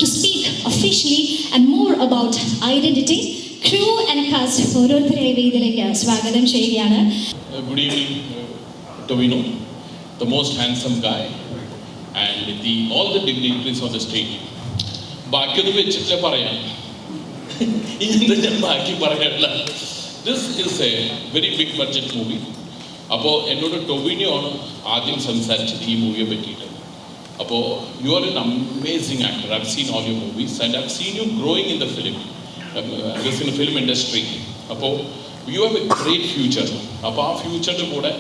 to speak officially and more about identity. Crew and cast ഓരോരുത്തരെയും വേദിയിലേക്ക് സ്വാഗതം ചെയ്യുകയാണ്. Good evening, Tovino, the most handsome guy, and all the dignitaries on the stage. ബാക്കിയത് വെച്ചിട്ട് പറയാം, ഇനി ഞാൻ ബാക്കി പറയാനില്ല. This is a very big budget movie. അപ്പോൾ എന്നോട് ടൊവിനോ ആണ് ആദ്യം സംസാരിച്ചത് ഈ മൂവിയെ പറ്റിയിട്ട്. അപ്പോൾ you are an amazing actor. I have seen all your movies and I have seen you growing in the film industry. അപ്പോൾ you have a great future. അപ്പോൾ ആ ഫ്യൂച്ചറിൻ്റെ കൂടെ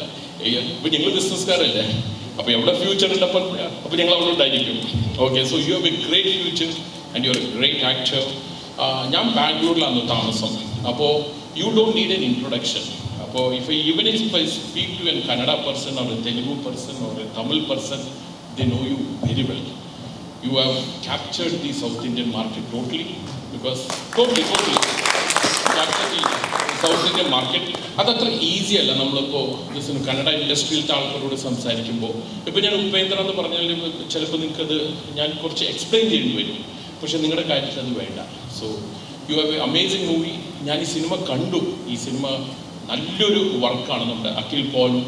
ഇപ്പോൾ ഞങ്ങൾ ബിസിനസ്സുകാരല്ലേ, അപ്പോൾ എവിടെ ഫ്യൂച്ചർ ഉണ്ട് അപ്പോൾ ഞങ്ങൾ അവിടെ ഉണ്ടായിരിക്കും. Okay, so you have a great future and you are A great actor. ഞാൻ ബാംഗ്ലൂരിലാണ് താമസം. അപ്പോൾ you don't need an introduction. അപ്പോൾ even if I speak to a Kannada person or a Telugu person or a Tamil person, they know you very well. You have captured the South Indian market totally, because totally captured the South Indian market. അതത്ര easy അല്ല. നമ്മളിപ്പോൾ കന്നഡ ഇൻഡസ്ട്രിയിലത്തെ ആൾക്കാരോട് സംസാരിക്കുമ്പോൾ, ഇപ്പോൾ ഞാൻ ഉപേന്ദ്ര എന്ന് പറഞ്ഞാൽ ചിലപ്പോൾ നിങ്ങൾക്കത് ഞാൻ കുറച്ച് എക്സ്പ്ലെയിൻ ചെയ്യേണ്ടി വരും, പക്ഷെ നിങ്ങളുടെ കാര്യത്തിൽ അത് വേണ്ട. So you have A amazing movie. ഞാൻ ഈ സിനിമ കണ്ടു. ഈ സിനിമ നല്ലൊരു വർക്കാണ് നമ്മുടെ അഖിൽ പോളും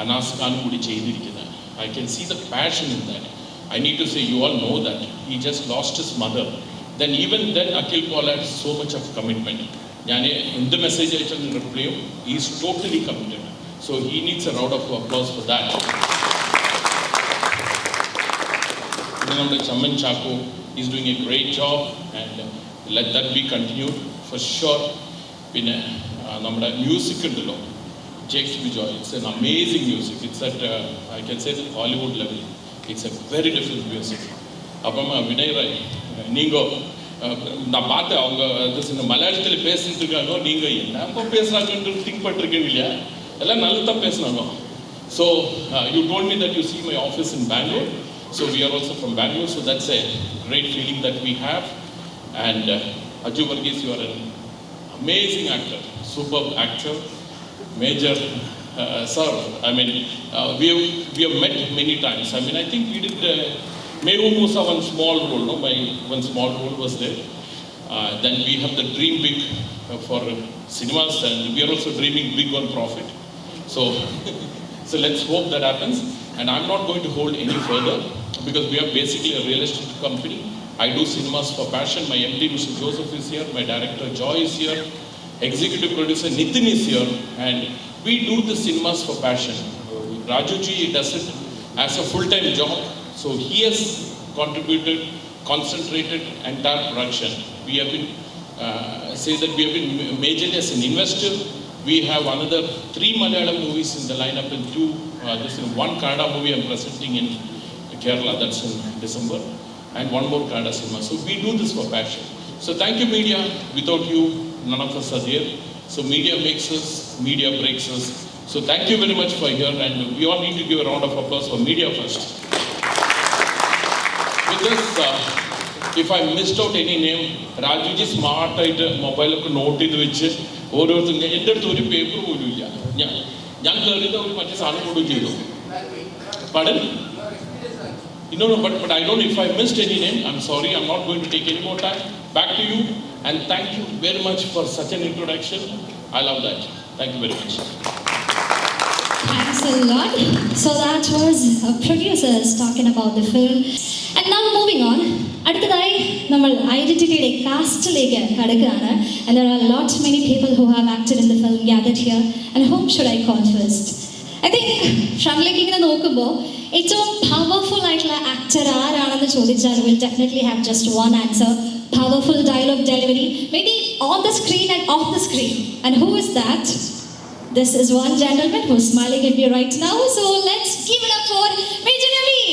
അനാസ് ഖാനും കൂടി ചെയ്തിരിക്കുന്നത്. I can see the passion in that. I need to say, you all know that he just lost his mother. Then even then Akhil Paul had so much of commitment. ഞാൻ എന്ത് message അയച്ചാലും reply ചെയ്യും. He is totally committed. So he needs a round of applause for that. പിന്നെ നമ്മുടെ Chamman Chacko is doing a great job and let that be continued for sure. പിന്നെ നമ്മുടെ music ഉണ്ടല്ലോ, Jakes Bijoy, it's an amazing music. It's at I can say the Hollywood level. It's a very different music. அப்புறமா வினய் ராய், நீங்கள் நான் பார்த்தேன் அவங்க இந்த மலையாளத்தில் பேசிட்டு இருக்காங்க. நீங்கள் என்னப்போ பேசுகிறாங்கன்னு திங்க் பண்ணிருக்கீங்க இல்லையா? எல்லாம் நல்லா தான் பேசுனாங்க. So you told me that you see my office in Bangalore. So we are also from Bangalore. So that's a great feeling that we have. And Ajju Varghese, you are an amazing actor, superb actor, major. Sir, I mean, we have met many times. I mean, I think we did Mehu Musa one small role. No, my one small role was there. Then we have the dream big for cinemas, and we are also dreaming big on profit. So let's hope that happens. And I'm not going to hold any further, because we are basically a real estate company. I do cinemas for passion. My MD, Mr. Joseph, is here. My director Joy is here. Executive producer Nitin is here, and we do the cinemas for passion. Raju ji does it as a full-time job, so he has contributed, concentrated entire production. We have been say that we have been majorly as an investor. We have another 3 Malayalam movies in the lineup, and 2 this is 1 Kannada movie I'm presenting in Kerala, that's in December, and 1 more Kannada cinema. So we do this for passion. So thank you, media. Without you, none of us are here. So media makes us, media breaks us. So thank you very much for here, and we all need to give a round of applause for media first. With this, if I missed out any name, Rajuji smart ആയിട്ട് മൊബൈലൊക്കെ not ചെയ്ത് വെച്ച് ഓരോരുത്തരും, എൻ്റെ അടുത്ത് ഒരു paper പോലും ഇല്ല. ഞാൻ കയറിയത് ഒരു മറ്റേ സാധനം കൊടുക്കുകയും ചെയ്തു. Pardon? No, but I don't know if I missed any name. I'm sorry. I'm not going to take any more time. Back to you, and thank you very much for such an introduction. I love that. Thank you very much. Thanks a lot. So that was producers talking about the film. And now moving on. അടുത്തതായി നമ്മൾ ഐഡന്റിറ്റിയുടെ കാസ്റ്റിലേക്ക് കടക്കുകയാണ്. And there are lots many people who have acted in the film gathered here. And whom should I call first? I think ഫ്രണ്ടിലേക്ക് ഇങ്ങനെ നോക്കുമ്പോൾ ഏറ്റവും powerful ആയിട്ടുള്ള actor ആരാണെന്ന് ചോദിച്ചാൽ we'll definitely have just one answer. Powerful dialogue delivery, maybe on the screen and off the screen. And who is that? This is one gentleman who's smiling at me right now. So let's give it up for Major Ravi.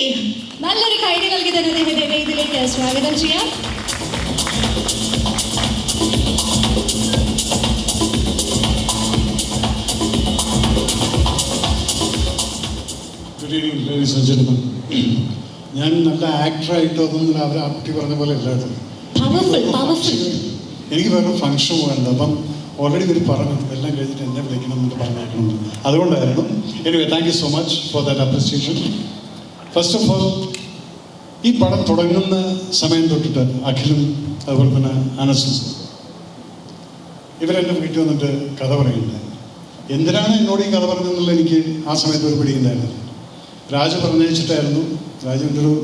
നല്ലൊരു കൈഡി നൽകി തന്നെ അദ്ദേഹത്തെ വേദിയിലേക്ക് സ്വാഗതം ചെയ്യാം. Good evening, ladies and gentlemen. ഞാൻ നല്ല ആക്ടറായിട്ടൊന്നും അവർ ആ കുട്ടി പറഞ്ഞ പോലെ അല്ലായിരുന്നു. എനിക്ക് വേറെ ഫംഗ്ഷൻ പോകണ്ട. അപ്പം ഓൾറെഡി ഇവർ പറഞ്ഞു എല്ലാം കഴിഞ്ഞിട്ട് എന്നെ വിളിക്കണം എന്ന് പറഞ്ഞേക്കണം. അതുകൊണ്ടായിരുന്നു. Anyway thank you so much for that appreciation. First of all ഈ പടം തുടങ്ങുന്ന സമയം തൊട്ടിട്ട് അഖിലും അതുപോലെ തന്നെ അനസും ഇവരെൻ്റെ വീട്ടിൽ വന്നിട്ട് കഥ പറയുന്നുണ്ടായിരുന്നു. എന്തിനാണ് എന്നോട് ഈ കഥ പറഞ്ഞതെന്നുള്ള എനിക്ക് ആ സമയത്ത് ഒരു പിടിയുണ്ടായിരുന്നില്ല. രാജു പറഞ്ഞയച്ചിട്ടായിരുന്നു. രാജുവിൻ്റെ ഒരു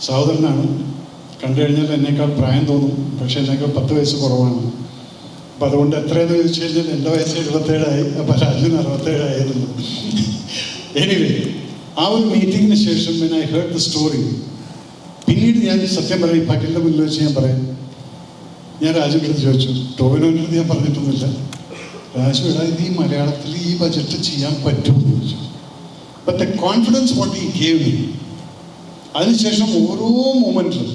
സഹോദരനാണ്. കണ്ടു കഴിഞ്ഞാൽ എന്നേക്കാൾ പ്രായം തോന്നും, പക്ഷേ എന്നേക്കാൾ 10 വയസ്സ് കുറവാണ്. അപ്പം അതുകൊണ്ട് എത്രയെന്ന് ചോദിച്ചു കഴിഞ്ഞാൽ എൻ്റെ വയസ്സ് 77 അപ്പോൾ രാജുവിന് 67 ആയിരുന്നു. എനിവേ, ആ ഒരു മീറ്റിങ്ങിന് ശേഷം when I heard the story, പിന്നീട് ഞാൻ സത്യം പറയും, പകലിൻ്റെ മുന്നിൽ വെച്ച് ഞാൻ പറയാം, ഞാൻ രാജുവിൻ്റെ അടുത്ത് ചോദിച്ചു, ടോവിനോൻ്റെ അടുത്ത് ഞാൻ പറഞ്ഞിട്ടൊന്നുമില്ല, രാജു എടാ ഇത് ഈ മലയാളത്തിൽ ഈ ബജറ്റ് ചെയ്യാൻ പറ്റുമെന്ന് ചോദിച്ചു. But the confidence what he gave me. അതിനുശേഷം ഓരോ മൊമെൻറ്റിലും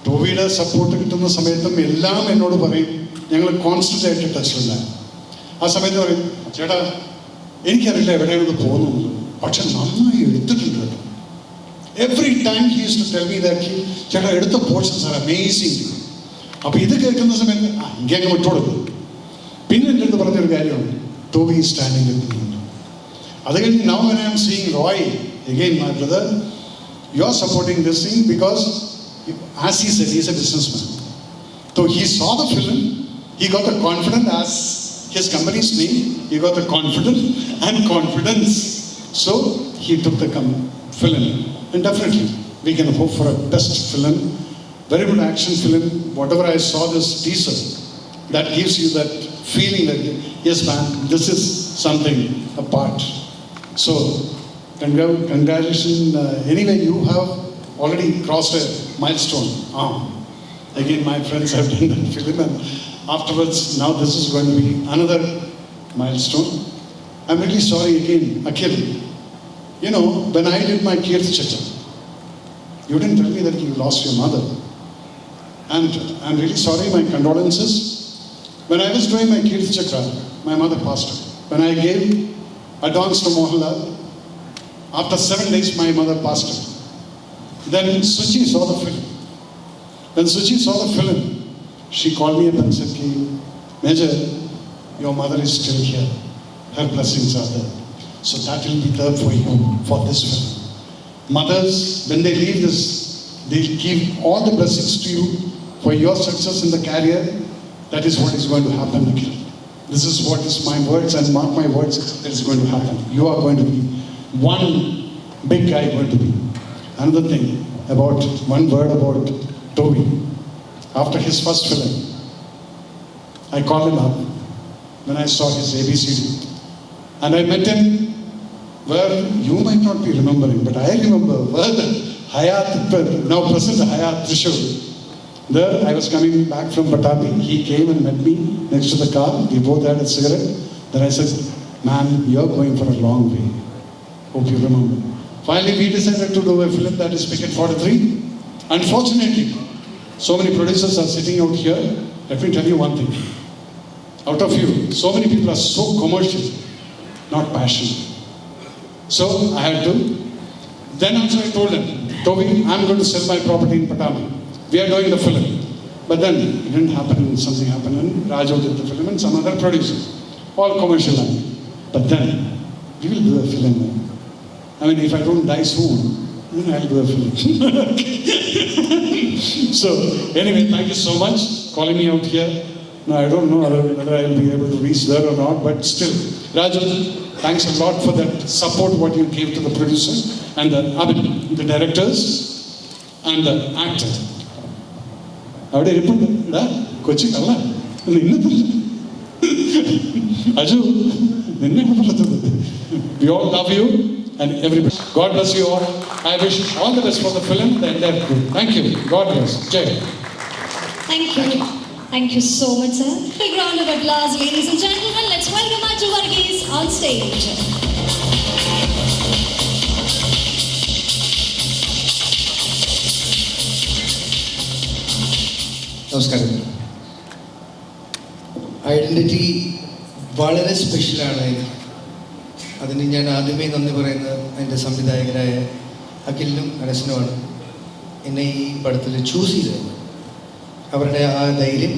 ടോവിയുടെ സപ്പോർട്ട് കിട്ടുന്ന സമയത്തും എല്ലാം എന്നോട് പറയും, ഞങ്ങൾ കോൺസ്റ്റൻ്റ് ആയിട്ട് ടച്ചിലില്ല. ആ സമയത്ത് പറയും, ചേട്ടാ എനിക്കറിയില്ല എവിടെയാണിത് പോകുന്നത്, പക്ഷെ നന്നായി എടുത്തിട്ടുണ്ട് കേട്ടോ. Every time he use to tell me that ചേട്ടാ എടുത്ത പോർഷൻസ് ആർ അമേസിങ്. അപ്പോൾ ഇത് കേൾക്കുന്ന സമയത്ത് ഇങ്ങനെ വിട്ടുകൊടുക്കും. പിന്നെ എൻ്റെ അടുത്ത് പറഞ്ഞൊരു കാര്യമാണ്, ടോബി സ്റ്റാൻഡിങ് എത്തുന്നുണ്ട്. അത് കഴിഞ്ഞ് now when I am seeing Roy again my brother, you are supporting this thing because as he said, he is a businessman. So he saw the film, he got the confidence as his company's name, he got the confidence and confidence. So he took the film. And definitely, we can hope for a best film, very good action film. Whatever I saw this teaser, that gives you that feeling that, yes man, this is something apart. So, congratulations. Anyway, you have already crossed a milestone. Again, my friends have done that film, and afterwards, now this is going to be another milestone. I'm really sorry again, Akhil. You know, when I did my Kirth Chakra, you didn't tell me that you lost your mother. And I'm really sorry, my condolences. When I was doing my Kirth Chakra, my mother passed away. When I gave advance to Mohanlal, after 7 days, my mother passed away. Then Suchi saw the film. When Suchi saw the film, she called me up and said, Major, your mother is still here. Her blessings are there. So that will be there for you for this film. Mothers, when they leave this, they give all the blessings to you for your success in the career. That is what is going to happen again. This is what is my words, and mark my words, that is going to happen. You are going to be one big guy going to be. Another thing about, one word about Toby. After his first film, I called him up when I saw his ABCD. And I met him where you might not be remembering, but I remember where the Hayat, now present Hayat Trishul. There I was coming back from Patapi. He came and met me next to the car. We both had a cigarette. Then I said, man, you're going for a long way. Hope you remember. Finally, we decided to do a film that is Picket 43. Unfortunately, so many producers are sitting out here. Let me tell you one thing. Out of you, so many people are so commercial, not passionate. So I had to. Then also I told him, Toby, I'm going to sell my property in Patami. We are doing the film. But then it didn't happen. Something happened, and Raju did the film and some other producers, all commercial line. But then we will do a film. I mean, if I don't die soon, then I'll do a film. So, anyway, thank you so much for calling me out here. Now, I don't know whether I'll be able to reach there or not, but still, Raju, thanks a lot for that support what you gave to the producer and the directors and the actor. അവിടെ ഇരിപ്പുണ്ട് കൊച്ചി കള്ള അജു നിന്നെയാണ് പറഞ്ഞത്. We all love you and everybody. God bless you all. I wish all the best for the film, the entire crew. Thank you. God bless. Jai. Thank you. Thank you so much, sir. Big round of applause, ladies and gentlemen. Let's welcome Aju Varghese on stage. നമസ്കാരം. Identity വളരെ സ്പെഷ്യലാണ്. അതിന് ഞാൻ ആദ്യമേ നന്ദി പറയുന്നത് എൻ്റെ സംവിധായകരായ അഖിലിനും അനസിനുമാണ് എന്നെ ഈ പടത്തിൽ ചൂസ് ചെയ്തത്. അവരുടെ ആ ധൈര്യം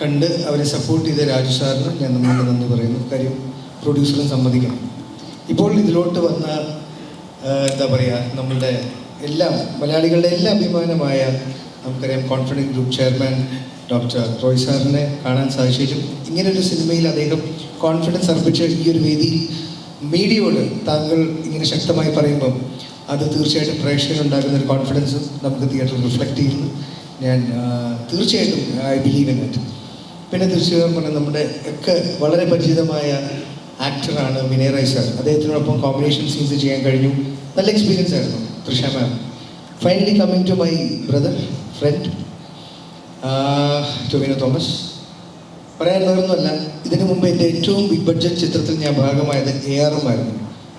കണ്ട് അവരെ സപ്പോർട്ട് ചെയ്ത രാജു സാറിന് ഞാൻ നമ്മളുടെ നന്ദി പറയുന്നു. കാര്യം പ്രൊഡ്യൂസറും സമ്മതിക്കണം. ഇപ്പോൾ ഇതിലോട്ട് വന്ന എന്താ പറയുക, നമ്മളുടെ എല്ലാം മലയാളികളുടെ എല്ലാ അഭിമാനമായ നമുക്കറിയാം confident group chairman doctor Roy സാറിനെ കാണാൻ സാധിച്ചിട്ടും ഇങ്ങനൊരു സിനിമയിൽ അദ്ദേഹം കോൺഫിഡൻസ് അർപ്പിച്ച ഈ ഒരു വേദിയിൽ മീഡിയയോട് താങ്കൾ ഇങ്ങനെ ശക്തമായി പറയുമ്പം അത് തീർച്ചയായിട്ടും പ്രേക്ഷകരുണ്ടാകുന്ന ഒരു കോൺഫിഡൻസ് നമുക്ക് തിയേറ്ററിൽ റിഫ്ലക്റ്റ് ചെയ്യുന്നു. ഞാൻ തീർച്ചയായിട്ടും ഐ ബിലീവ് ഇൻ ഇറ്റ്. പിന്നെ തീർച്ചയായും പറഞ്ഞാൽ നമ്മുടെ ഒക്കെ വളരെ പരിചിതമായ ആക്ടറാണ് വിനയ് റായ് സാർ. അദ്ദേഹത്തിനോടൊപ്പം കോമ്പിനേഷൻ സീൻസ് ചെയ്യാൻ കഴിഞ്ഞു. നല്ല എക്സ്പീരിയൻസ് ആയിരുന്നു. Trisha ma'am, finally coming to my brother friend Tovino Thomas. പറയാൻ വേറൊന്നുമല്ല, ഇതിനു മുമ്പ് എൻ്റെ ഏറ്റവും ബിഗ് ബഡ്ജറ്റ് ചിത്രത്തിൽ ഞാൻ ഭാഗമായത് ARM ആയിരുന്നു.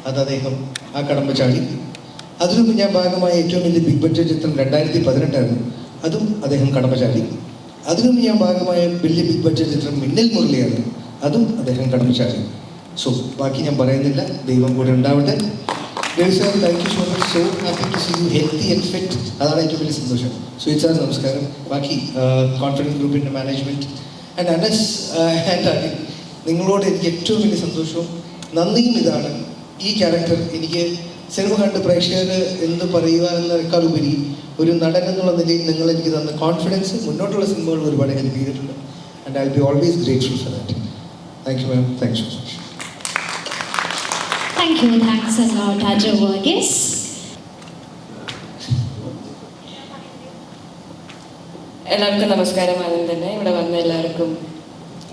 അത് അദ്ദേഹം ആ കടമ്പ ചാടി. അതിനു മുമ്പ് ഞാൻ ഭാഗമായ ഏറ്റവും വലിയ ബിഗ് ബഡ്ജറ്റ് ചിത്രം 2018 അതും അദ്ദേഹം കടമ്പ ചാടി. അതിനും ഞാൻ ഭാഗമായ വലിയ ബിഗ് ബഡ്ജറ്റ് ചിത്രം മിന്നൽ മുരളിയായിരുന്നു. അതും അദ്ദേഹം കടമ്പ ചാടി. സോ ബാക്കി ഞാൻ പറയുന്നില്ല, ദൈവം കൂടെ ഉണ്ടാവട്ടെ. Sir, thank you so much. So happy to see you healthy and fit. അതാണ് ഏറ്റവും വലിയ സന്തോഷം. സുജിത് സാർ നമസ്കാരം. ബാക്കി കോൺഫിഡൻസ് ഗ്രൂപ്പിൻ്റെ management and Anas and Anil, നിങ്ങളോട് എനിക്ക് ഏറ്റവും വലിയ സന്തോഷവും നന്ദിയും ഇതാണ്. ഈ ക്യാരക്ടർ എനിക്ക് സിനിമ കണ്ട് പ്രേക്ഷകർ എന്ത് പറയുക എന്നതിനേക്കാൾ ഉപരി ഒരു നടൻ എന്നുള്ള നിലയിൽ നിങ്ങൾ എനിക്ക് തന്ന കോൺഫിഡൻസ് മുന്നോട്ടുള്ള സിനിമകൾ ഒരുപാട് ഹെൽപ്പ് ചെയ്തിട്ടുണ്ട്. And I will be always grateful for that. Thank you ma'am. Thank you so much. Thank you. Thanks a lot, Ajo Varghese. എല്ലാവർക്കും നമസ്കാരം. ആദ്യം തന്നെ ഇവിടെ വന്ന എല്ലാവർക്കും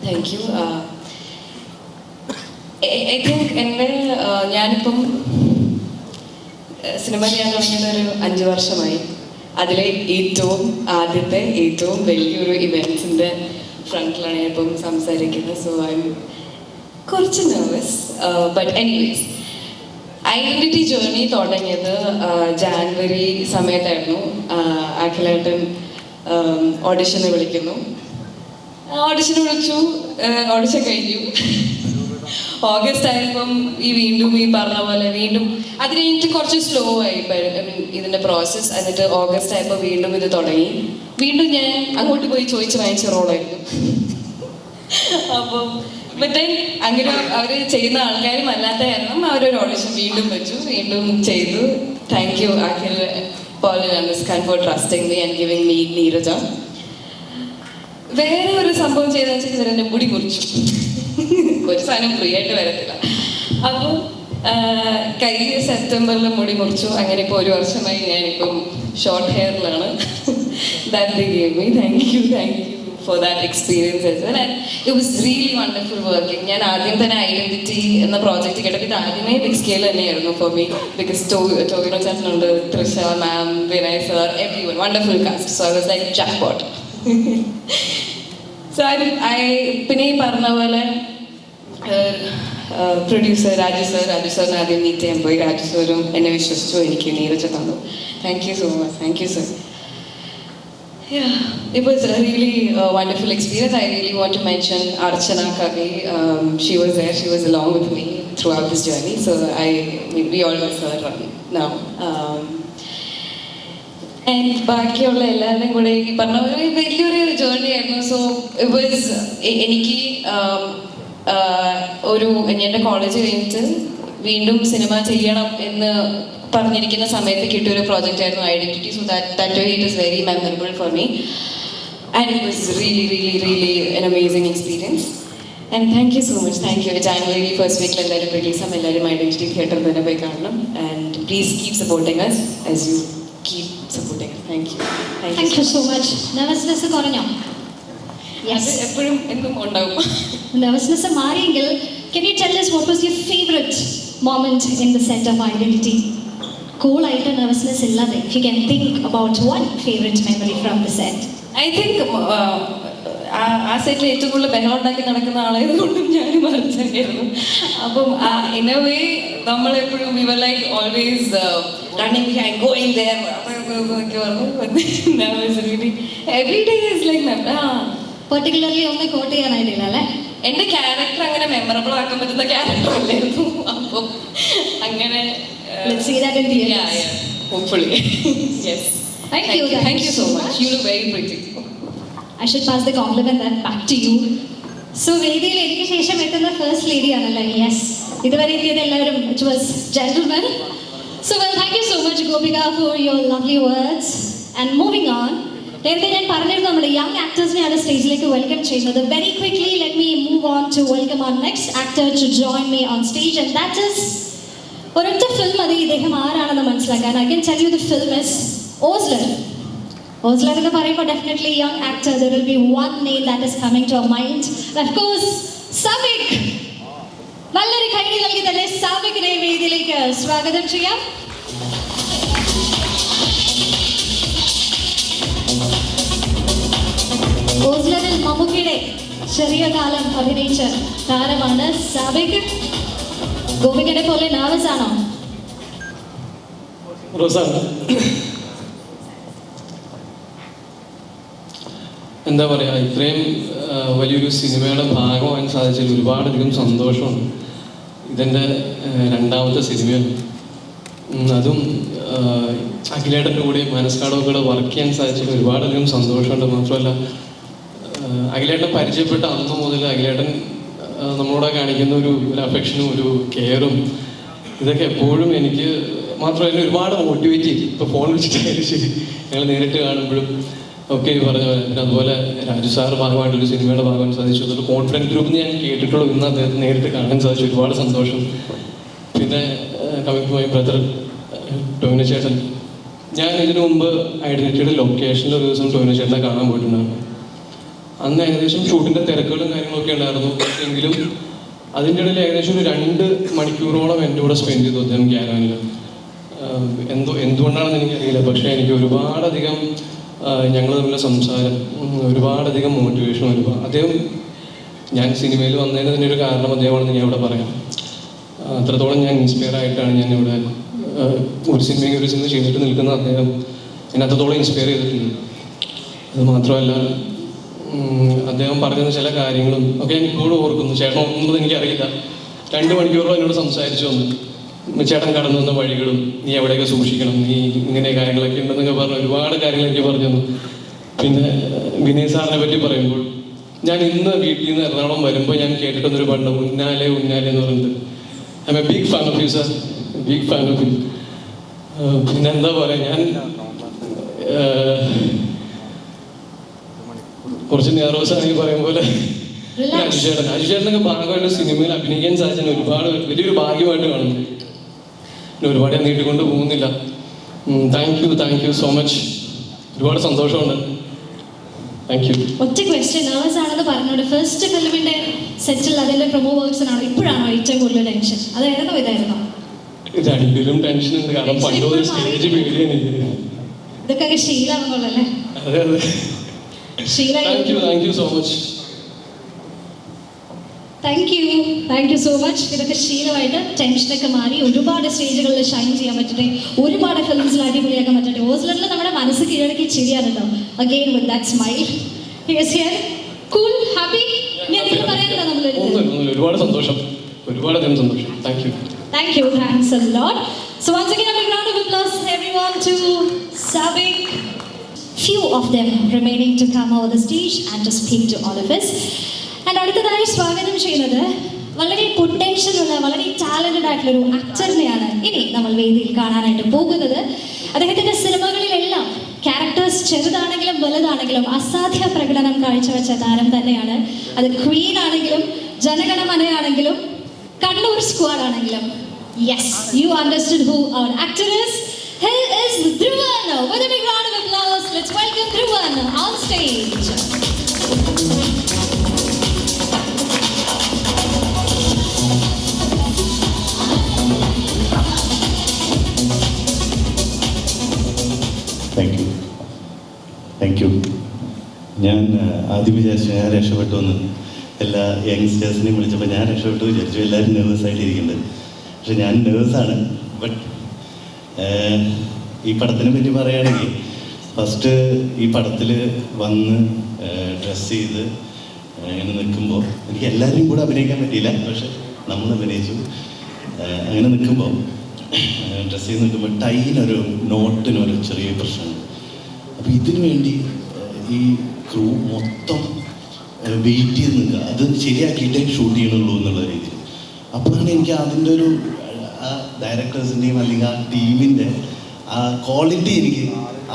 താങ്ക് യു. ഐ തിങ്ക് ഞാനിപ്പം സിനിമ ചെയ്യാൻ തുടങ്ങിയത് ഒരു 5 വർഷമായി. അതിലെ ആദ്യത്തെ ഏറ്റവും വലിയൊരു ഇവൻറ്റ്സിൻ്റെ ഫ്രണ്ടിലാണ് ഞാൻ ഇപ്പം സംസാരിക്കുന്നത്. സോ ഐ എം കുറച്ച് nervous. But anyways, identity journey തുടങ്ങിയത് ജാനുവരി സമയത്തായിരുന്നു. അഖിലേട്ടൻ ഓഡിഷന് വിളിക്കുന്നു. ഓഡിഷൻ വിളിച്ചു, ഓഡിഷൻ കഴിഞ്ഞു. ഓഗസ്റ്റ് ആയപ്പം വീണ്ടും പറഞ്ഞ പോലെ വീണ്ടും അത് കഴിഞ്ഞിട്ട് കുറച്ച് സ്ലോ ആയി ഇതിൻ്റെ പ്രോസസ്സ്. എന്നിട്ട് ഓഗസ്റ്റ് ആയപ്പോൾ വീണ്ടും ഇത് തുടങ്ങി. വീണ്ടും ഞാൻ അങ്ങോട്ട് പോയി ചോദിച്ച് വാങ്ങിച്ച റോളായിരുന്നു. അപ്പം ബട്ട് അങ്ങനെ അവർ ചെയ്യുന്ന ആൾക്കാരും അല്ലാത്ത കാരണം അവരൊരു ഓഡിഷൻ വീണ്ടും വെച്ചു, വീണ്ടും ചെയ്തു. Thank you Akhil, Paul and Anuskan for trusting me and giving me Neeraja. വേറെ ഒരു സംഭവം ചെയ്തെന്ന് വെച്ചാൽ ഇവരെന്നെ മുടി മുറിച്ചു. ഒരു സാധനം ഫ്രീ ആയിട്ട് വരത്തില്ല. അപ്പോൾ കഴിഞ്ഞ സെപ്റ്റംബറിൽ മുടി മുറിച്ചു. അങ്ങനെ ഇപ്പോൾ 1 വർഷമായി ഞാനിപ്പം short ഹെയറിലാണ്. That they gave me. Thank you for that experience as well. And it was really wonderful working. ഞാൻ ആദ്യം തന്നെ ഐഡൻറ്റിറ്റി എന്ന പ്രോജക്റ്റ് കേട്ടപ്പോൾ ഇത് ആദ്യമേ ബിഗ് സ്കെയിൽ തന്നെയായിരുന്നു ഫോർ മീ. ബിക്കോസ് ടോവിനോ ചേട്ടനുണ്ട്, Trisha ma'am, Vinay sir, everyone, wonderful cast. So I was like jackpot. So പിന്നെ ഈ പറഞ്ഞ പോലെ പ്രൊഡ്യൂസർ രാജു സാറിനെ ആദ്യം മീറ്റ് ചെയ്യാൻ പോയി. രാജു സാറും എന്നെ വിശ്വസിച്ചു, എനിക്ക് നീരജ തന്നു. Thank you so much. Thank you sir. Yeah, it was a really wonderful experience. I really want to mention Archana Kavi. She was there. She was along with me throughout this journey. So we all miss her now. And ബാക്കിയുള്ള എല്ലാവരുടെയും കൂടെ ഈ പറഞ്ഞ പോലെ വലിയൊരു journey ആയിരുന്നു. So it was എനിക്ക് എൻ്റെ കോളേജ് കഴിഞ്ഞിട്ട് വീണ്ടും സിനിമ ചെയ്യണം എന്ന് പറഞ്ഞിരിക്കുന്ന സമയത്ത് കിട്ടിയൊരു പ്രോജക്റ്റ് ആയിരുന്നു identity. So that way it is very memorable for me and it was really an amazing experience. And thank you so much. Thank you. January first വീക്കിൽ എല്ലാവരും റിലീസാം. എല്ലാവരും ഐഡൻറ്റിറ്റി തിയേറ്ററിൽ തന്നെ പോയി കാണണം. And please keep supporting us as you keep supporting us. Thank you. Thank you so much. Nervousness കുറഞ്ഞോ? അത് എപ്പോഴും എന്തും ഉണ്ടാവും. നെർവസ്നെസ് മാറിയെങ്കിൽ can you tell us what was your favorite moment in the set of Identity? Cool ആയിട്ട് nervousness ഇല്ലാതെ if you can think about one favorite memory from the set. I think ആ സെറ്റിൽ ഏറ്റവും കൂടുതൽ ബഹളം ഉണ്ടാക്കി നടക്കുന്ന ആളായതുകൊണ്ടും ഞാനും തന്നെയായിരുന്നു. അപ്പം ഇൻ എ വേ നമ്മളെപ്പോഴും we were like always running behind going there ഒക്കെ പറഞ്ഞു. Every day is like particularly ഒന്ന് കോട്ട് ചെയ്യാനായിട്ടില്ല അല്ലേ? എൻ്റെ ക്യാരക്ടർ അങ്ങനെ മെമ്മറബിൾ ആക്കാൻ പറ്റുന്ന ക്യാരക്ടർ അല്ലായിരുന്നു. അപ്പം അങ്ങനെ Let's see that in the yeah, hopefully. Yes. Thank you. Thank you so much. You look very pretty. I should pass the compliment then back to you. So വേദിയിൽ എനിക്ക് ശേഷം എത്തുന്ന ഫസ്റ്റ് ലേഡി ആണല്ലേ? Yes. ഇതുവരെ എത്തിയത് എല്ലാവരും it was gentlemen. So well, thank you so much, Gopika, for your lovely words. And moving on, നേരത്തെ ഞാൻ പറഞ്ഞിരുന്നു നമ്മുടെ യങ് ആക്ടേഴ്സിനെയാണ് സ്റ്റേജിലേക്ക് വെൽക്കം ചെയ്യുന്നത്. Very quickly let me move on to welcome our next actor to join me on stage and that is ഒരൊറ്റ film മതി ഇദ്ദേഹം ആരാണെന്ന് മനസ്സിലാക്കാൻ. I can tell you the film is Ozler. Ozler എന്ന് പറയുമ്പോൾ definitely young actor there will be one name that is coming to our mind. Of course Sabik. നല്ലൊരു കൈയ്യടി നൽകി തന്നെ സാബിക്കിനെ വേദിയിലേക്ക് സ്വാഗതം ചെയ്യാം. ഓസ്ലറിൽ മമ്മൂക്കയുടെ ചെറിയ കാലം അഭിനയിച്ച താരമാണ് സാബിക്. ഗോപികനെ പോലെ nervous ആണോ? എന്താ പറയുക, ഇത്രയും വലിയൊരു സിനിമയുടെ ഭാഗമാകാൻ സാധിച്ചതിൽ ഒരുപാടധികം സന്തോഷമുണ്ട്. ഇതെൻ്റെ രണ്ടാമത്തെ സിനിമയാണ്. അതും അഖിലേട്ടൻ്റെ കൂടെ മനസ്കാടൊക്കെ കൂടെ വർക്ക് ചെയ്യാൻ സാധിച്ചതിൽ ഒരുപാടധികം സന്തോഷമുണ്ട്. മാത്രമല്ല അഖിലേട്ടനെ പരിചയപ്പെട്ട അന്ന് മുതൽ അഖിലേട്ടൻ നമ്മളോട് കാണിക്കുന്ന ഒരു അഫെക്ഷനും ഒരു കെയറും ഇതൊക്കെ എപ്പോഴും എനിക്ക് മാത്രമല്ല എന്നെ ഒരുപാട് മോട്ടിവേറ്റ് ചെയ്തു. ഇപ്പോൾ ഫോൺ വിളിച്ചിട്ടായാലും ശരി, ഞങ്ങൾ നേരിട്ട് കാണുമ്പോഴും ഒക്കെ പറഞ്ഞ പോലെ. പിന്നെ അതുപോലെ രാജു സാർ ഭാഗമായിട്ടൊരു സിനിമയുടെ ഭാഗമാകാൻ സാധിച്ചു. അതുപോലെ കോൺഫിഡൻസ് ഗ്രൂപ്പ് ഞാൻ കേട്ടിട്ടുള്ളൂ, ഇന്ന് അദ്ദേഹത്തെ നേരിട്ട് കാണാൻ സാധിച്ചു. ഒരുപാട് സന്തോഷം. പിന്നെ coming to my brother Tovino ചേട്ടൻ, ഞാൻ ഇതിനു മുമ്പ് ഐഡൻറ്റിറ്റിയുടെ ലൊക്കേഷനിൽ ഒരു ദിവസം ടോവിനോ ചേട്ടനെ കാണാൻ പോയിട്ടുണ്ടായിരുന്നു. അന്ന് ഏകദേശം ഷൂട്ടിൻ്റെ തിരക്കുകളും കാര്യങ്ങളൊക്കെ ഉണ്ടായിരുന്നു. എങ്കിലും അതിൻ്റെ ഇടയിൽ ഏകദേശം ഒരു 2 മണിക്കൂറോളം എൻ്റെ കൂടെ സ്പെൻഡ് ചെയ്തു അദ്ദേഹം ക്യാരവനിൽ. എന്തുകൊണ്ടാണെന്ന് എനിക്കറിയില്ല, പക്ഷേ എനിക്ക് ഒരുപാടധികം ഞങ്ങൾ തമ്മിലുള്ള സംസാരം, ഒരുപാടധികം മോട്ടിവേഷൻ, അദ്ദേഹം ഞാൻ സിനിമയിൽ വന്നതിന് തന്നെ ഒരു കാരണം അദ്ദേഹമാണെന്ന് ഞാൻ ഇവിടെ പറയാം. അത്രത്തോളം ഞാൻ ഇൻസ്പയർ ആയിട്ടാണ് ഞാൻ ഇവിടെ ഒരു സിനിമ ചെയ്തിട്ട് നിൽക്കുന്ന അദ്ദേഹം എന്നെ അത്രത്തോളം ഇൻസ്പയർ ചെയ്തിട്ടുണ്ട്. അത് മാത്രമല്ല അദ്ദേഹം പറഞ്ഞ ചില കാര്യങ്ങളും ഒക്കെ ഞാൻ ഇപ്പോഴും ഓർക്കുന്നു. ചേട്ടൻ ഒന്നും എനിക്കറിയില്ല, 2 മണിക്കൂറോളം എന്നോട് സംസാരിച്ചു വന്നു. ചേട്ടൻ കടന്നു വന്ന വഴികളും നീ എവിടെയൊക്കെ സൂക്ഷിക്കണം, നീ ഇങ്ങനെ കാര്യങ്ങളൊക്കെ ഉണ്ടെന്നൊക്കെ പറഞ്ഞ് ഒരുപാട് കാര്യങ്ങൾ എനിക്ക് പറഞ്ഞു തന്നു. പിന്നെ വിനയ് സാറിനെ പറ്റി പറയുമ്പോൾ, ഞാൻ ഇന്ന് വീട്ടിൽ നിന്ന് എറണാകുളം വരുമ്പോൾ ഞാൻ കേട്ടിട്ടൊന്നൊരു പാട്ടുണ്ട്, ഉന്നാലെ ഉന്നാലെ എന്ന് പറഞ്ഞിട്ട്. I am a big fan of you sir, big fan of you. പിന്നെ എന്താ പറയുക, ഞാൻ കുറച്ച് നെർവസ് ആണെങ്കിൽ പറയും പോലെ അജുചേട്ടനൊക്കെ ഭാഗമായിട്ട് സിനിമയിൽ അഭിനയിക്കാൻ സാധിച്ചാൽ ഒരുപാട് വലിയൊരു ഭാഗ്യമായിട്ട് കാണുന്നു. പിന്നെ ഒരുപാട് ഞാൻ നീട്ടിക്കൊണ്ട് പോകുന്നില്ല. Thank you so much. ഒരുപാട് സന്തോഷമുണ്ട്. Thank you. ഒറ്റ ക്വസ്റ്റ്യൻ, നെർവസ് ആണെന്ന് പറഞ്ഞോട് ഫസ്റ്റ് ഫിലിമിന്റെ സെറ്റിൽ അതിന്റെ പ്രൊമോ വർക്ക്സിനാണോ ഇപ്പോഴാണോ ഏറ്റവും കൂടുതൽ ടെൻഷൻ? അതായിരുന്നോ ഇതായിരുന്നോ? രണ്ടിലും ടെൻഷൻ ഉണ്ട്. കാരണം പണ്ടൊരു സ്റ്റേജ് പേടിയാണ്. ഇതൊക്കെ ശീലമാണല്ലേ? അതെ അതെ. Thank you so much. Thank you so much. ഇതൊക്കെ ശീലമായിട്ട് ടെൻഷനൊക്കെ മാറി ഒരുപാട് സ്റ്റേജുകളിൽ ഷൈൻ ചെയ്യാൻ പറ്റട്ടെ, ഒരുപാട് ഫിലിംസിൽ അടിപൊളിയാക്കാൻ പറ്റട്ടെ. ഓസ്ലറിൽ നമ്മുടെ മനസ്സ് കീഴടക്കി ചിരിയാറുണ്ടോ? Again with that smile. Cool, happy. ഇനി എന്തെങ്കിലും പറയാനുണ്ടോ? നമ്മൾ ഒരുപാട് സന്തോഷം, ഒരുപാടധികം സന്തോഷം. Thank you. Thanks a lot. So once again, a big round of applause everyone to Sabik. Few of them remaining to come over the stage and to speak to all of us. And അടുത്തതായി സ്വാഗതം ചെയ്യുന്നത് വളരെ പൊട്ടൻഷ്യലുള്ള, വളരെ talented ആയിട്ടുള്ളൊരു ആക്ടറിനെയാണ് ഇനി നമ്മൾ വേദിയിൽ കാണാനായിട്ട് പോകുന്നത്. അദ്ദേഹത്തിൻ്റെ സിനിമകളിലെല്ലാം ക്യാരക്ടേഴ്സ് ചെറുതാണെങ്കിലും വലുതാണെങ്കിലും അസാധ്യ പ്രകടനം കാഴ്ചവെച്ച താരം തന്നെയാണ്. അത് ക്വീൻ ആണെങ്കിലും ജനഗണമനയാണെങ്കിലും കണ്ണൂർ സ്ക്വാഡ് ആണെങ്കിലും. Yes, you understood who our actor is. He is Dhruvan. With a big round of applause, let's welcome Dhruvan on stage. Thank you. ഞാൻ ആദ്യം വിചാരിച്ചു ഞാൻ രക്ഷപ്പെട്ടു എന്ന്. എല്ലാ യങ്സ്റ്റേഴ്സിനെയും വിളിച്ചപ്പോൾ ഞാൻ രക്ഷപ്പെട്ടു വിചാരിച്ചു. എല്ലാവരും നെർവസായിട്ടിരിക്കുന്നുണ്ട്. പക്ഷെ ഞാൻ നേഴ്സാണ്. ബട്ട് ഈ പടത്തിനെ പറ്റി പറയുകയാണെങ്കിൽ ഫസ്റ്റ് ഈ പടത്തിൽ വന്ന് ഡ്രസ്സ് ചെയ്ത് ഇങ്ങനെ നിൽക്കുമ്പോൾ എനിക്ക് എല്ലാവരും കൂടെ അഭിനയിക്കാൻ പറ്റിയില്ല, പക്ഷെ നമ്മൾ അഭിനയിച്ചു. അങ്ങനെ നിൽക്കുമ്പോൾ ഡ്രസ്സ് ചെയ്ത് നിൽക്കുമ്പോൾ ടൈനൊരു നോട്ടിനൊരു ചെറിയ പ്രശ്നമുണ്ട്. അപ്പോൾ ഇതിനു വേണ്ടി ഈ ക്രൂ മൊത്തം വെയിറ്റ് ചെയ്ത് നിൽക്കുക, അത് ശരിയാക്കിയിട്ടേ ഷൂട്ട് ചെയ്യണുള്ളൂ എന്നുള്ള രീതിയിൽ. അപ്പോഴാണ് എനിക്ക് അതിൻ്റെ ഒരു ഡയറക്ടേഴ്സിൻ്റെയും അല്ലെങ്കിൽ ആ ടീമിൻ്റെ ആ ക്വാളിറ്റി എനിക്ക്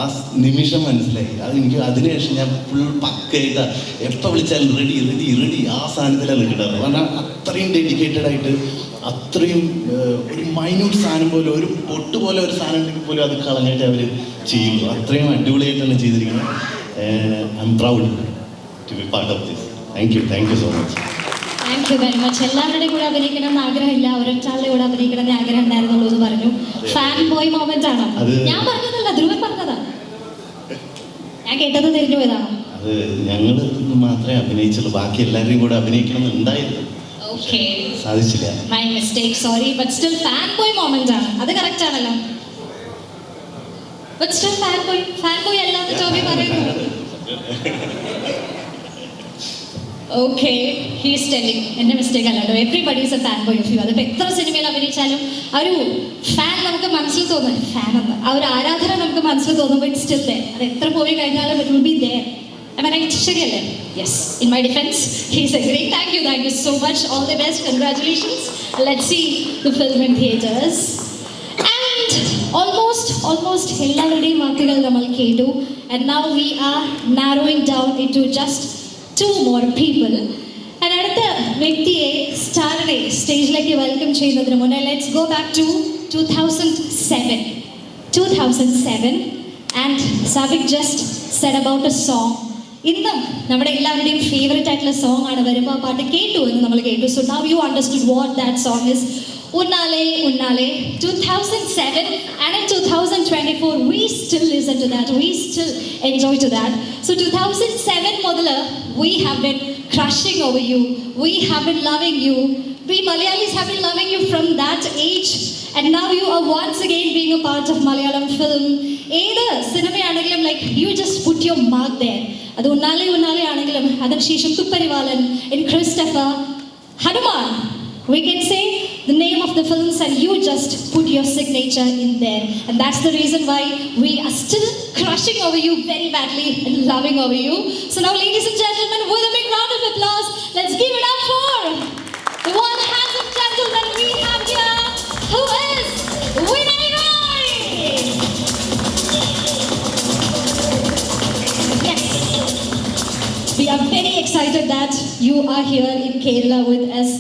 ആ നിമിഷം മനസ്സിലായി. അത് എനിക്ക് അതിനുശേഷം ഞാൻ ഫുൾ പക്കയായിട്ട് എപ്പോൾ വിളിച്ചാലും റെഡി റെഡി റെഡി ആ സാധനത്തിലാണ് കിട്ടാറ്. കാരണം അത്രയും ഡെഡിക്കേറ്റഡ് ആയിട്ട് അത്രയും ഒരു മൈന്യൂട്ട് സാധനം പോലും ഒരു പൊട്ട് പോലെ ഒരു സാധനം ഉണ്ടെങ്കിൽ പോലും അത് കളഞ്ഞിട്ട് അവർ ചെയ്യുള്ളൂ. അത്രയും അടിപൊളിയായിട്ടാണ് ചെയ്തിരിക്കുന്നത്. I am proud to be part of this. Thank you so much. Thank you very much. എല്ലാവരുടെയും കൂടെ അഭിനയിക്കണം എന്ന് ആഗ്രഹമില്ല, ഒരൊറ്റാളുടെ കൂടെ അഭിനയിക്കണം എന്ന് ആഗ്രഹം ഉണ്ടായിരുന്നുള്ളൂ എന്ന് പറഞ്ഞു. ഫാൻ ബോയ് മൊമെന്റ് ആണോ? ഞാൻ പറഞ്ഞതല്ല, ധ്രുവൻ പറഞ്ഞതാ. ഞാൻ കേട്ടത് തിരിഞ്ഞു പോയതാണോ? അത് ഞങ്ങൾ മാത്രമേ അഭിനയിച്ചുള്ളൂ, ബാക്കി എല്ലാവരെയും കൂടെ അഭിനയിക്കണം എന്നുണ്ടായിരുന്നു. Okay. സാധിച്ചില്ല. My mistake, sorry, but still fan boy moment ആണ്. അത് കറക്റ്റ് ആണല്ലോ. But still fan boy അല്ലാന്ന് ടോബി പറയുന്നു. Okay, he is telling. എൻ്റെ മിസ്റ്റേക്ക് അല്ലല്ലോ. Everybody is a fan boy of you. അതിപ്പോൾ എത്ര സിനിമയിൽ അഭിനയിച്ചാലും ആ ഒരു ഫാൻ നമുക്ക് മനസ്സിൽ തോന്നും, ഫാൻ എന്ന് ആ ഒരു ആരാധന നമുക്ക് മനസ്സിൽ തോന്നുമ്പോൾ ഇറ്റ്സ് സ്റ്റിൽ there. അത് എത്ര പോയി കഴിഞ്ഞാലും it will be there. Am I right? ശരിയല്ലേ? Yes. In my defense, he is agreeing. Thank you so much. All the best. Congratulations. Let's see the film in theaters. And almost എല്ലാവരുടെയും വാക്കുകൾ നമ്മൾ കേട്ടു. And now we are narrowing down into just 2 more people. And അടുത്ത വ്യക്തിയെ സ്റ്റാറിനെ സ്റ്റേജിലേക്ക് welcome ചെയ്യുന്നതിന് മുന്നേ let's go back to 2007. And Sabik just said about a song. ഇന്നും നമ്മുടെ എല്ലാവരുടെയും ഫേവറേറ്റ് ആയിട്ടുള്ള സോങ് ആണ്. വരുമ്പോൾ ആ പാട്ട് കേട്ടു എന്ന് നമ്മൾ കേട്ടു. So now you understood what that song is. ഉന്നാലെ ഉന്നാലെ 2007 and in 2024 we still listen to that, we still enjoy to that. So 2007 മുതൽ we have been crushing over you, we have been loving you, we Malayalis have been loving you from that age, and now you are once again being a part of Malayalam film. ഏത് സിനിമയാണെങ്കിലും like you just put your mark there. അത് ഉന്നാലെ ഉന്നാലെ ആണെങ്കിലും അതിനുശേഷം തുപ്പരിവാലൻ, in Christopher, Hanuman, we can say the name of the films and you just put your signature in there, and that's the reason why we are still crushing over you very badly and loving over you. So now ladies and gentlemen, with a big round of applause, let's give it up for the one handsome gentleman we have here, who is Vinay Roy. Yes, we are very excited that you are here in Kerala with us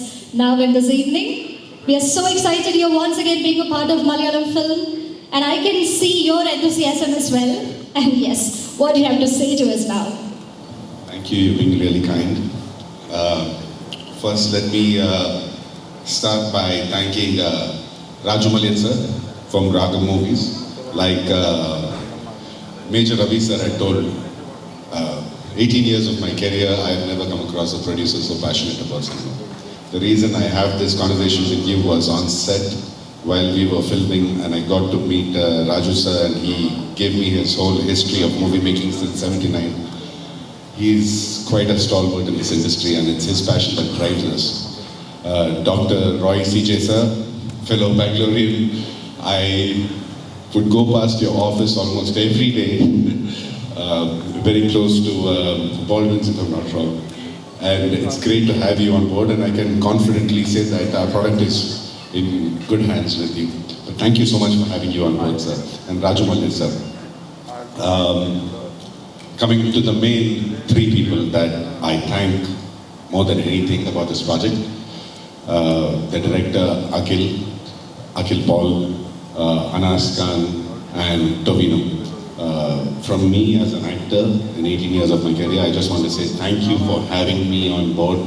now in this evening. We are so excited you're once again being a part of Malayalam film, and I can see your enthusiasm as well. And yes, what do you have to say to us now? Thank you, you're being really kind. First, let me start by thanking Raju Malian sir from Ragam Movies. Like Major Ravi sir had told, 18 years of my career, I have never come across a producer so passionate about cinema. The reason I have this conversation with you was on set while we were filming, and I got to meet Raju sir, and he gave me his whole history of movie making since 79. He's quite a stalwart in this industry, and it's his passion that drives us. Dr. Roy CJ sir, fellow Bangalorean, I would go past your office almost every day, very close to Baldwin's, if I'm not wrong. And it's great to have you on board, and I can confidently say that our product is in good hands with you. But thank you so much for having you on board, sir. And Raju Malian, sir. Coming to the main 3 people that I thank more than anything about this project. The director, Akhil Paul, Anas Khan, and Tovino. From me as an actor in 18 years of my career, I just want to say thank you for having me on board.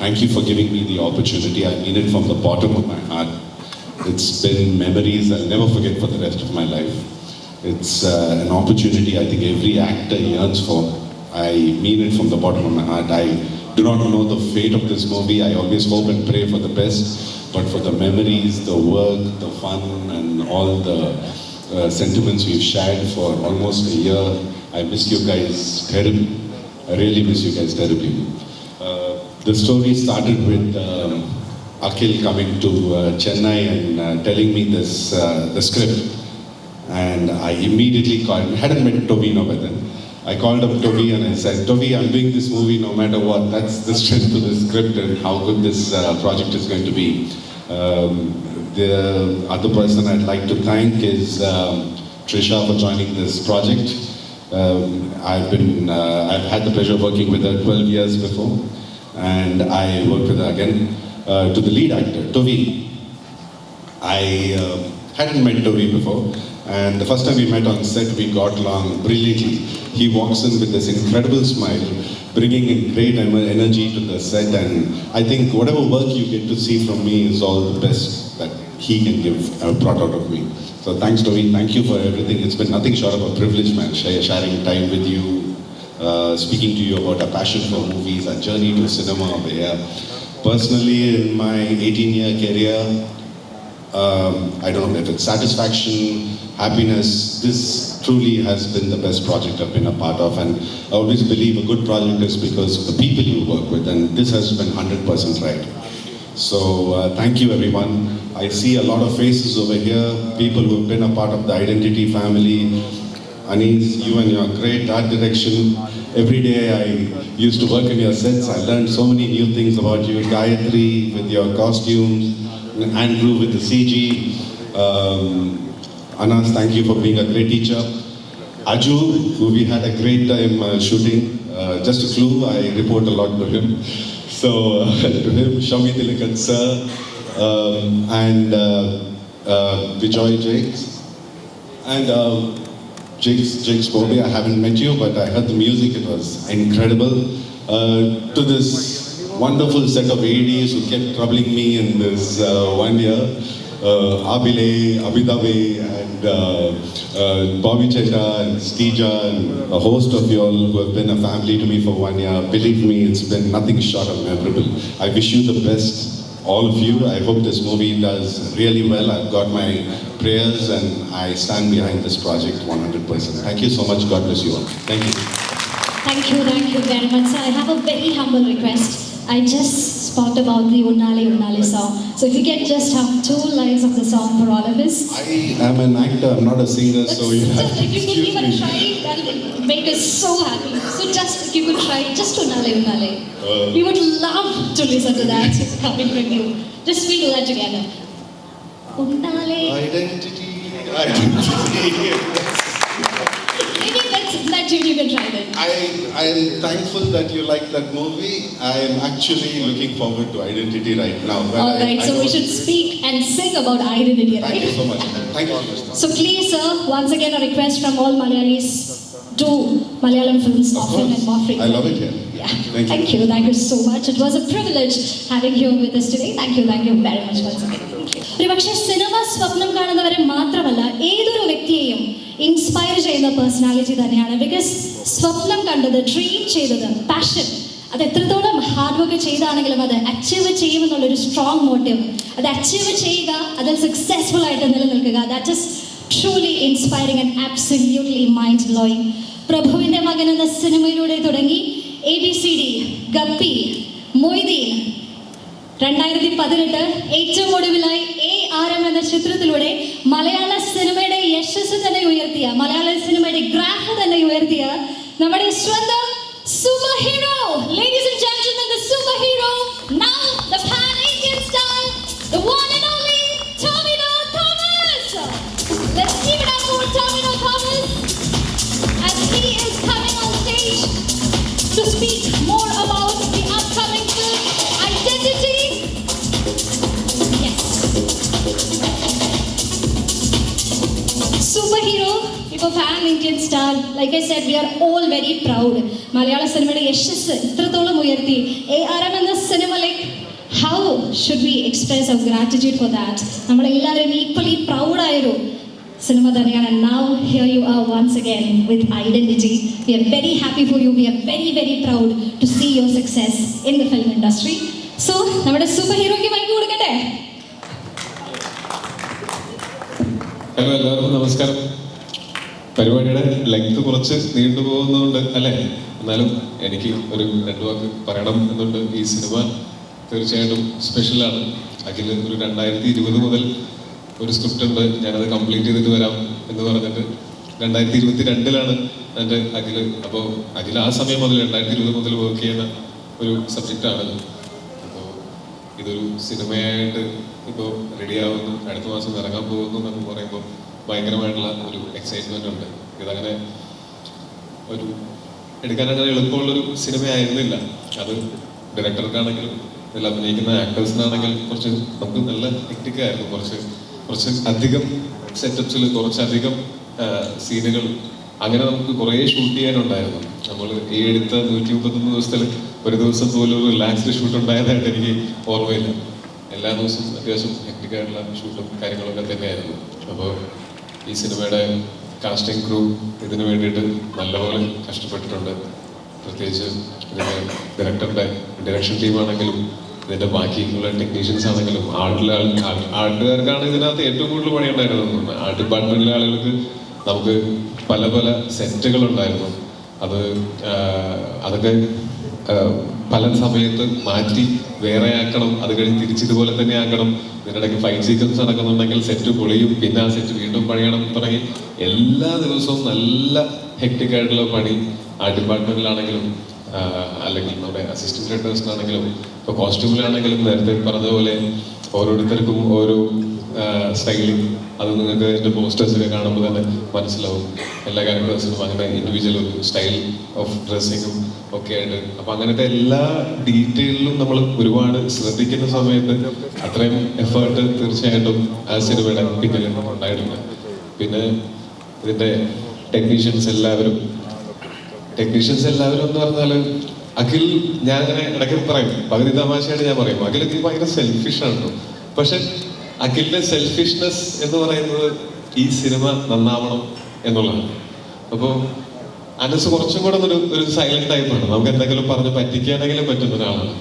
Thank you for giving me the opportunity. I mean it from the bottom of my heart. It's been memories I'll never forget for the rest of my life. It's an opportunity I think every actor yearns for. I mean it from the bottom of my heart. I do not know the fate of this movie. I always hope and pray for the best. But for the memories, the work, the fun, and all the sentiments we've shared for almost a year, I miss you guys terribly. I really miss you guys terribly. The story started with Akhil coming to Chennai and telling me the script. And I immediately called, I hadn't met Tovino by then. I called up Toby and I said, Toby, I'm doing this movie no matter what. That's the strength of the script and how good this project is going to be. The other person I'd like to thank is Trisha for joining this project. I've had the pleasure of working with her 12 years before, and I worked with her again. To the lead actor, Tovi. I hadn't met Tovi before, and the first time we met on set, we got along brilliantly. He walks in with this incredible smile, bringing in great energy to the set, and I think whatever work you get to see from me is all the best that he can give, brought out of me. So thanks, Tovi. Thank you for everything. It's been nothing short of a privilege, man, sharing time with you, speaking to you about our passion for movies, our journey to cinema over here. Personally, in my 18-year career, I don't know if it's satisfaction, happiness, this truly has been the best project I've been a part of, and I always believe a good project is because of the people you work with, and this has been 100% right. So thank you, everyone. I see a lot of faces over here, people who have been a part of the Identity family. Anis, you and your great art direction. Every day I used to work in your sets. I learned so many new things about you. Gayatri with your costumes, Andrew with the CG. Anas, thank you for being a great teacher. Aju, who we had a great time shooting. Just a clue, I report a lot to him. So to him, Shami Tilakan sir, and Vijay Jakes. And Jakes Bobby, I haven't met you, but I heard the music, it was incredible. To this wonderful set of ADs who kept troubling me in this 1 year, Abile, Abidabe, and Bobby Cheta, and Stija, and a host of you all who have been a family to me for 1 year. Believe me, it's been nothing short of memorable. I wish you the best, all of you. I hope this movie does really well. I've got my prayers and I stand behind this project 100%. Thank you so much. God bless you all. Thank you. Thank you very much, sir. I have a very humble request. I just spoke about the Unnale Unnale song. So if you can just have 2 lines of the song for all of us. I am an actor, I'm not a singer, so you have to if you could excuse even me. try, that would make us so happy. So just if you could try, just Unnale Unnale. We would love to listen to that coming from you. Just we'll do that together. Unnale. Identity. Maybe let you can try that. I am thankful that you like that movie. I am actually looking forward to Identity right now. Alright, so we should speak and sing about identity, right? Thank you so much. Thank you so much. So please, sir, once again a request from all Malayalis, do Malayalam films often and more frequently. I love it here. Yeah. Thank you. Thank you so much. It was a privilege having you with us today. Thank you very much once again. ഒരു പക്ഷേ cinema സ്വപ്നം കാണുന്നവരെ മാത്രമല്ല ഏതൊരു വ്യക്തിയെയും inspire ചെയ്യുന്ന personality തന്നെയാണ്. Because സ്വപ്നം കണ്ടത്, ഡ്രീം ചെയ്തത്, പാഷൻ, അത് എത്രത്തോളം ഹാർഡ് വർക്ക് ചെയ്താണെങ്കിലും അത് അച്ചീവ് ചെയ്യുമെന്നുള്ളൊരു സ്ട്രോങ് മോട്ടീവ്, അത് അച്ചീവ് ചെയ്യുക, അതിൽ സക്സസ്ഫുൾ ആയിട്ട് നിലനിൽക്കുക, that is truly inspiring and absolutely mind blowing. പ്രഭുവിൻ്റെ മകൻ എന്ന സിനിമയിലൂടെ തുടങ്ങി ABCD, ഗപ്പി, മൊയ്തീൻ, 2018 ഏറ്റവും ഒടുവിലായി ARM എന്ന ചിത്രത്തിലൂടെ മലയാള സിനിമയുടെ യശസ് തന്നെ ഉയർത്തിയ, മലയാള സിനിമയുടെ ഗ്രാഫ് തന്നെ ഉയർത്തിയ നമ്മുടെ സ്വന്തം super hero, ladies and gentlemen, the super hero, now the pan-Indian star, the one and only Tavino Thomas. Let's give it up for Tavino Thomas as he is coming on stage to speak more about the upcoming film Identity. Yes. Superhero, if a pan-Indian star, like I said, we are all very proud. Malayalam cinema yashas itratholam uyarthi. ARM and the cinema, like, how should we express our gratitude for that? Nammal ellarum equally proud ayiru cinema thaneyana. And now here you are once again with Identity. We are very happy for you. We are very proud to see your success in the film industry. So നമ്മുടെ super ഹീറോയ്ക്ക് mic കൊടുക്കട്ടെ. Hello, എല്ലാവർക്കും നമസ്കാരം. പരിപാടിയുടെ length കുറച്ച് നീണ്ടുപോകുന്നുണ്ട് അല്ലേ? എന്നാലും എനിക്ക് ഒരു 2 വാക്ക് പറയണം എന്നുണ്ട്. ഈ സിനിമ തീർച്ചയായിട്ടും സ്പെഷ്യലാണ്. അഖിൽ ഒരു 2020 മുതൽ ഒരു സ്ക്രിപ്റ്റ് ഉണ്ട്, ഞാനത് കംപ്ലീറ്റ് ചെയ്തിട്ട് വരാം എന്ന് പറഞ്ഞിട്ട് 2022 എൻ്റെ അഖിൽ. അപ്പോൾ അഖിൽ ആ സമയം മുതൽ 2020 മുതൽ വർക്ക് ചെയ്യുന്ന ഒരു സബ്ജക്റ്റാണ്. അപ്പോൾ ഇതൊരു സിനിമയായിട്ട് ഇപ്പോൾ റെഡി ആവുന്നു, അടുത്ത മാസം ഇറങ്ങാൻ പോകുന്നു എന്നൊക്കെ പറയുമ്പോൾ ഭയങ്കരമായിട്ടുള്ള ഒരു എക്സൈറ്റ്മെൻ്റ് ഉണ്ട്. ഇതങ്ങനെ ഒരു എടുക്കാൻ അങ്ങനെ എളുപ്പമുള്ളൊരു സിനിമ ആയിരുന്നില്ല. അത് ഡയറക്ടർക്കാണെങ്കിലും ഇതിൽ അഭിനയിക്കുന്ന ആക്ടേഴ്സിനാണെങ്കിലും കുറച്ച് നമുക്ക് നല്ല ഹെക്ടിക്കായിരുന്നു. കുറച്ച് അധികം സെറ്റപ്സിൽ കുറച്ചധികം സീനുകൾ അങ്ങനെ നമുക്ക് കുറേ ഷൂട്ട് ചെയ്യാനുണ്ടായിരുന്നു. നമ്മൾ ഈ എടുത്ത 131 ദിവസത്തിൽ ഒരു ദിവസം പോലും ഒരു റിലാക്സ്ഡ് ഷൂട്ട് ഉണ്ടായതായിട്ട് എനിക്ക് ഓർമ്മയില്ല. എല്ലാ ദിവസവും അത്യാവശ്യം ഹെക്ടിക്കായിട്ടുള്ള ഷൂട്ടും കാര്യങ്ങളൊക്കെ തന്നെയായിരുന്നു. അപ്പോൾ ഈ സിനിമയുടെ കാസ്റ്റിംഗ് ക്രൂ ഇതിനു വേണ്ടിയിട്ട് നല്ലപോലെ കഷ്ടപ്പെട്ടിട്ടുണ്ട്. പ്രത്യേകിച്ച് ഇതിൻ്റെ ഡയറക്ടറുടെ ഡയറക്ഷൻ ടീമാണെങ്കിലും ഇതിൻ്റെ ബാക്കിയുള്ള ടെക്നീഷ്യൻസ് ആണെങ്കിലും ആർട്ടുകാർക്കാണ് ഇതിനകത്ത് ഏറ്റവും കൂടുതൽ പണിയുണ്ടായിരുന്നത്. ആർട്ട് ഡിപ്പാർട്ട്മെൻറ്റിലെ ആളുകൾക്ക് നമുക്ക് പല പല സെറ്റുകളുണ്ടായിരുന്നു. അതൊക്കെ പല സമയത്ത് മാറ്റി വേറെ ആക്കണം, അത് കഴിഞ്ഞ് തിരിച്ചിതുപോലെ തന്നെ ആക്കണം. ഇതിനിടയ്ക്ക് ഫൈറ്റ് സീക്വൻസ് നടക്കുന്നുണ്ടെങ്കിൽ സെറ്റ് പൊളിയും, പിന്നെ ആ സെറ്റ് വീണ്ടും പണിയണം തുടങ്ങി എല്ലാ ദിവസവും നല്ല ഹെക്ടിക് ആയിട്ടുള്ള പണി ആ ഡിപ്പാർട്ട്മെന്റിലാണെങ്കിലും അല്ലെങ്കിൽ നമ്മുടെ അസിസ്റ്റന്റ് ഡയറക്ടേഴ്സിനാണെങ്കിലും ഇപ്പോൾ കോസ്റ്റ്യൂമിലാണെങ്കിലും നേരത്തെ പറഞ്ഞതുപോലെ ഓരോരുത്തർക്കും ഓരോ സ്റ്റൈലിംഗ് അത് നിങ്ങൾക്ക് എൻ്റെ പോസ്റ്റേഴ്സൊക്കെ കാണുമ്പോൾ തന്നെ മനസ്സിലാവും. എല്ലാ ക്യാരക്ടേഴ്സിനും അങ്ങനെ ഇൻഡിവിജ്വൽ ഒരു സ്റ്റൈൽ ഓഫ് ഡ്രസ്സിങ്ങും ഒക്കെ ആയിട്ട്. അപ്പം അങ്ങനത്തെ എല്ലാ ഡീറ്റെയിലും നമ്മൾ ഒരുപാട് ശ്രദ്ധിക്കുന്ന സമയത്ത് അത്രയും എഫേർട്ട് തീർച്ചയായിട്ടും ആ സിനിമയുടെ പിന്നിൽ ഉണ്ടായിട്ടുണ്ട്. പിന്നെ ഇതിൻ്റെ ടെക്നീഷ്യൻസ് എല്ലാവരും എന്ന് പറഞ്ഞാൽ അഖിൽ, ഞാൻ അങ്ങനെ ഇടയ്ക്ക് പറയും, പകുതി തമാശയായിട്ട് ഞാൻ പറയും, അഖിലൊക്കെ ഭയങ്കര സെൽഫിഷാണ്. പക്ഷെ അഖിലിന്റെ സെൽഫിഷ്നെസ് എന്ന് പറയുന്നത് ഈ സിനിമ നന്നാവണം എന്നുള്ളതാണ്. അപ്പോൾ അനസ് കുറച്ചും കൂടെ ഒരു സൈലന്റ് ടൈപ്പാണ്. നമുക്ക് എന്തെങ്കിലും പറഞ്ഞ് പറ്റിക്കാനെങ്കിലും പറ്റുന്ന ഒരാളാണ്.